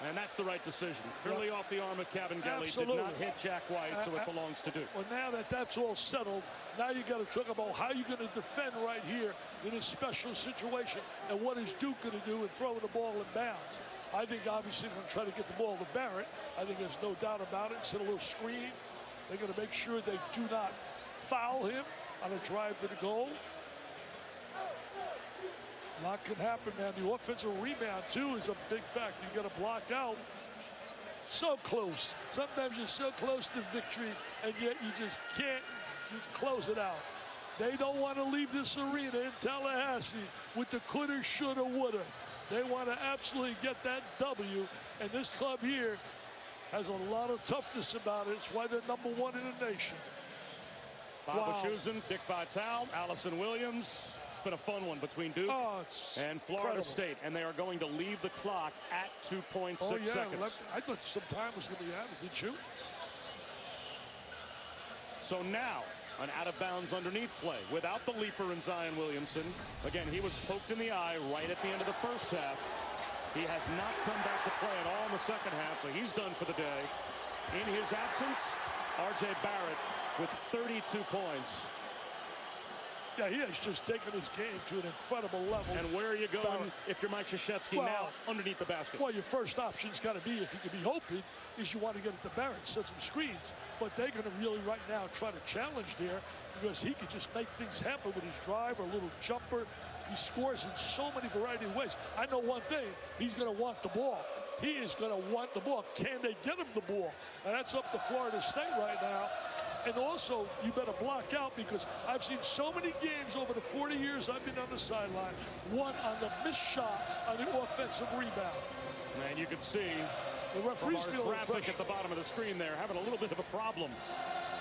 And that's the right decision. Clearly off the arm of Cabangeli.
Absolutely.
Did not hit Jack White, so it belongs to Duke.
Well, now that that's all settled, now you got to talk about how you're going to defend right here in a special situation. And what is Duke going to do in throwing the ball in bounds? I think obviously they're going to try to get the ball to Barrett. I think there's no doubt about it. Set a little screen. They're going to make sure they do not foul him on a drive to the goal. A lot can happen, man. The offensive rebound, too, is a big factor. You got to block out. So close. Sometimes you're so close to victory, and yet you just can't close it out. They don't want to leave this arena in Tallahassee with the coulda, shoulda, woulda. They want to absolutely get that W, and this club here has a lot of toughness about it. It's why they're #1 in the nation.
Bob Wischusen, Dick Vitale, Allison Williams. It's been a fun one between Duke and Florida State, and they are going to leave the clock at 2.6 seconds.
I thought some time was going to be added, did you?
So now, an out-of-bounds underneath play without the leaper in Zion Williamson. Again, he was poked in the eye right at the end of the first half. He has not come back to play at all in the second half, so he's done for the day. In his absence, R.J. Barrett with 32 points.
Yeah, he has just taken his game to an incredible level.
And where are you going if you're Mike Krzyzewski now underneath the basket?
Well, your first option's got to be, if you could be hoping, is you want to get it to Barrett, set some screens. But they're going to really right now try to challenge there because he could just make things happen with his drive or a little jumper. He scores in so many variety of ways. I know one thing, he's going to want the ball. He is going to want the ball. Can they get him the ball? And that's up to Florida State right now. And also, you better block out because I've seen so many games over the 40 years I've been on the sideline, one on the missed shot on the offensive rebound.
And you can see
the referee's
from our graphic at the bottom of the screen there, having a little bit of a problem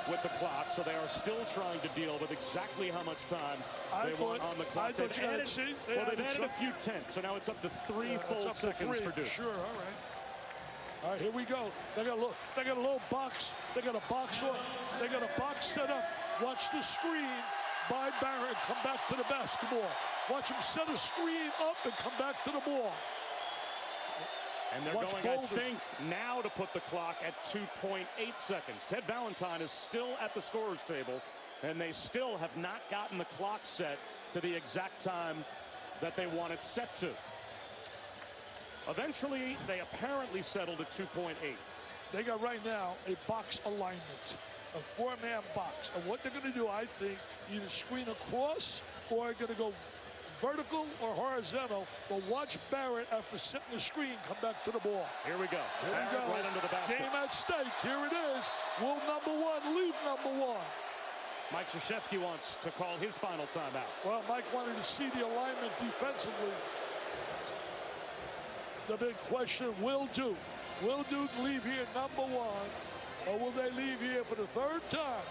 with the clock, so they are still trying to deal with exactly how much time they want on the clock.
They've added
a few tenths, so now it's up to 3 full seconds for Duke.
Sure, all right. All right, here we go. They got a little box. They got a box on. They got a box set up. Watch the screen by Barrett come back to the basketball. Watch him set a screen up and come back to the ball.
And they're going, I think, now to put the clock at 2.8 seconds. Ted Valentine is still at the scorer's table, and they still have not gotten the clock set to the exact time that they want it set to. Eventually, they apparently settled at 2.8.
They got right now a box alignment, a 4-man box. And what they're going to do, I think, either screen across or they're going to go vertical or horizontal. But watch Barrett, after setting the screen, come back to the ball.
Here we go. Right under the basket.
Game at stake. Here it is. Will #1 leave #1?
Mike Krzyzewski wants to call his final timeout.
Well, Mike wanted to see the alignment defensively. The big question, will Duke Will Duke leave here #1, or will they leave here for the third time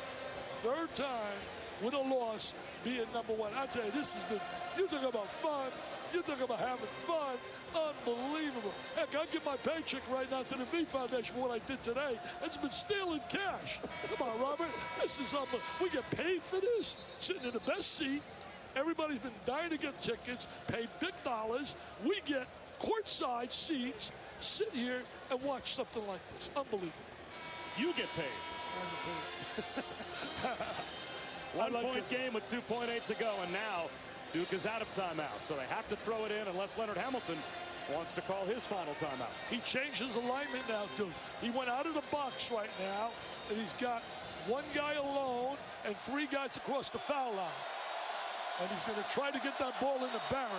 with a loss, being #1? I tell you, this has been, you talk about fun, you talk about having fun, unbelievable. Heck, I'll give my paycheck right now to the V Foundation for what I did today. It's been stealing cash. Come on, Robert, this is unbelievable. We get paid for this, sitting in the best seat. Everybody's been dying to get tickets, pay big dollars. We get courtside seats, sit here and watch something like this. Unbelievable.
You get paid. One-point game with 2.8 to go, and now Duke is out of timeout, so they have to throw it in unless Leonard Hamilton wants to call his final timeout.
He changed his alignment now, Duke. He went out of the box right now, and he's got one guy alone and 3 guys across the foul line. And he's going to try to get that ball into Barrett.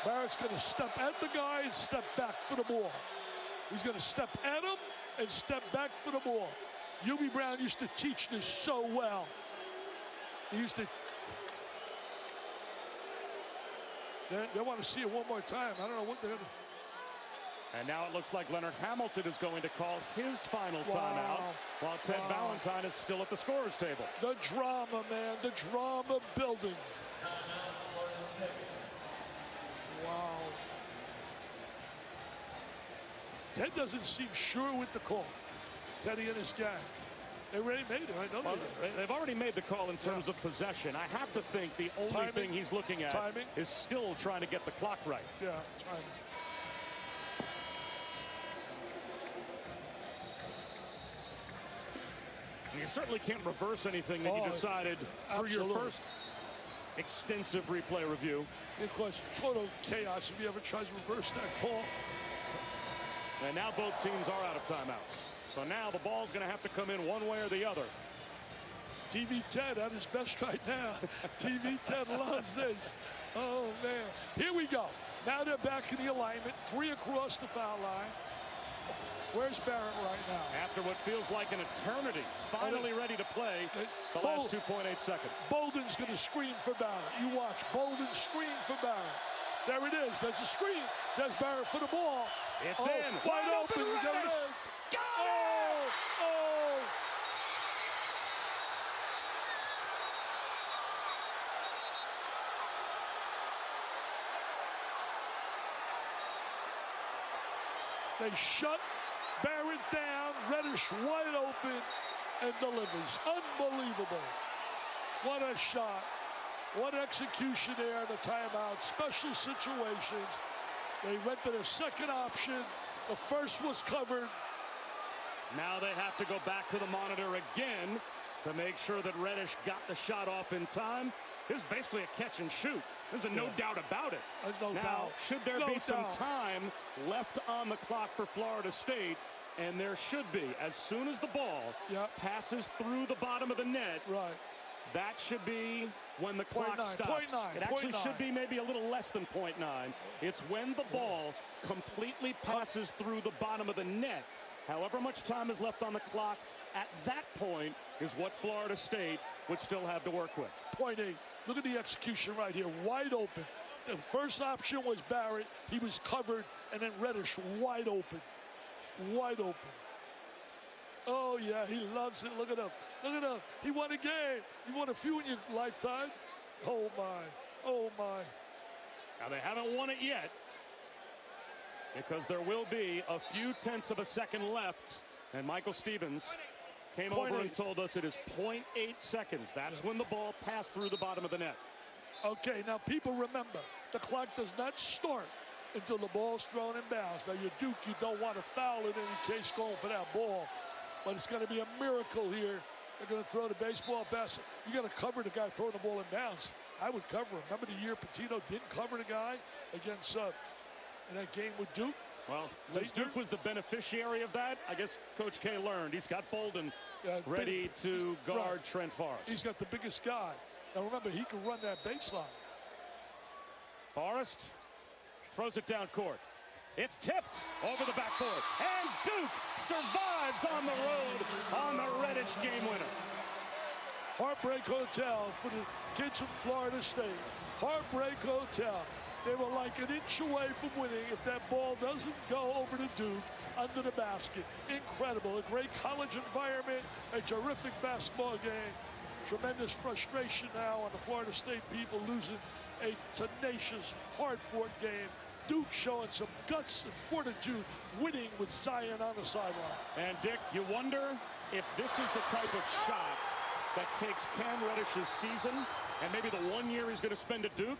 Barrett's going to step at the guy and step back for the ball. He's going to step at him and step back for the ball. Hubie Brown used to teach this so well. He used to. They want to see it one more time. I don't know what they're going to.
And now it looks like Leonard Hamilton is going to call his final timeout, while Ted Valentine is still at the scorer's table.
The drama, man, the drama building. Wow. Ted doesn't seem sure with the call. Teddy and his gang. They already made it. I know
they've already made the call in terms of possession. I have to think the only thing he's looking at is still trying to get the clock right.
Yeah, timing.
You certainly can't reverse anything that you decided through your first extensive replay review.
Of course, total chaos if he ever tries to reverse that call.
And now both teams are out of timeouts. So now the ball's going to have to come in one way or the other.
TV Ted at his best right now. TV Ted loves this. Oh, man. Here we go. Now they're back in the alignment. 3 across the foul line. Where's Barrett right now?
After what feels like an eternity, finally ready to play the last 2.8 seconds.
Bolden's going to screen for Barrett. You watch. Bolden screen for Barrett. There it is. There's a screen. There's Barrett for the ball.
It's in.
Wide open. There it is.
Got it!
They shut Barrett down. Reddish wide open and delivers. Unbelievable. What a shot. What execution there in the timeout. Special situations. They went to their second option. The first was covered.
Now they have to go back to the monitor again to make sure that Reddish got the shot off in time. This is basically a catch and shoot. There's no doubt about it.
There's no doubt.
Now, should there be some time left on the clock for Florida State? And there should be. As soon as the ball passes through the bottom of the net, that should be when the clock stops. It actually should be maybe a little less than 0.9. It's when the ball completely passes through the bottom of the net. However much time is left on the clock, at that point is what Florida State would still have to work with.
0.8. Look at the execution right here. Wide open. The first option was Barrett. He was covered. And then Reddish wide open. Wide open. Oh, yeah, he loves it. Look at him. Look at him. He won a game. You won a few in your lifetime. Oh, my. Oh, my.
Now, they haven't won it yet, because there will be a few tenths of a second left. And Michael Stevens came over and told us it is 0.8 seconds. That's when the ball passed through the bottom of the net.
Okay, now people remember, the clock does not start until the ball's thrown in bounds. Now, you're Duke, you don't want to foul in any case going for that ball. But it's going to be a miracle here. They're going to throw the baseball pass. You got to cover the guy throwing the ball in bounds. I would cover him. Remember the year Pitino didn't cover the guy against in that game with Duke?
Well, since Duke was the beneficiary of that, I guess Coach K learned. He's got Bolden ready to guard Trent Forrest.
He's got the biggest guy. Now remember, he can run that baseline.
Forrest throws it down court. It's tipped over the backboard. And Duke survives on the road on the Reddish game winner.
Heartbreak Hotel for the kids from Florida State. Heartbreak Hotel. They were like an inch away from winning if that ball doesn't go over to Duke under the basket. Incredible. A great college environment, a terrific basketball game. Tremendous frustration now on the Florida State people losing a tenacious, hard-fought game. Duke showing some guts and fortitude, winning with Zion on the sideline.
And Dick, you wonder if this is the type of shot that takes Cam Reddish's season and maybe the 1 year he's going to spend at Duke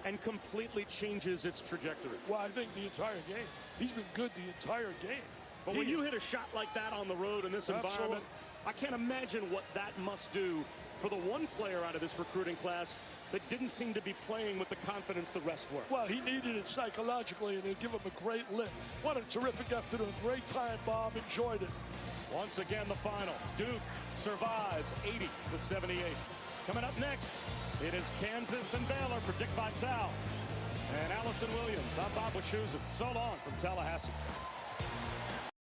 and completely changes its trajectory.
Well, I think the entire game. He's been good the entire game.
But when you hit a shot like that on the road in this environment, I can't imagine what that must do for the one player out of this recruiting class that didn't seem to be playing with the confidence the rest were.
Well, he needed it psychologically, and it'd give him a great lift. What a terrific afternoon. Great time, Bob. Enjoyed it.
Once again, the final. Duke survives 80-78. Coming up next, it is Kansas and Baylor for Dick Vitale and Allison Williams. I'm Bob Wischusen. So long from Tallahassee.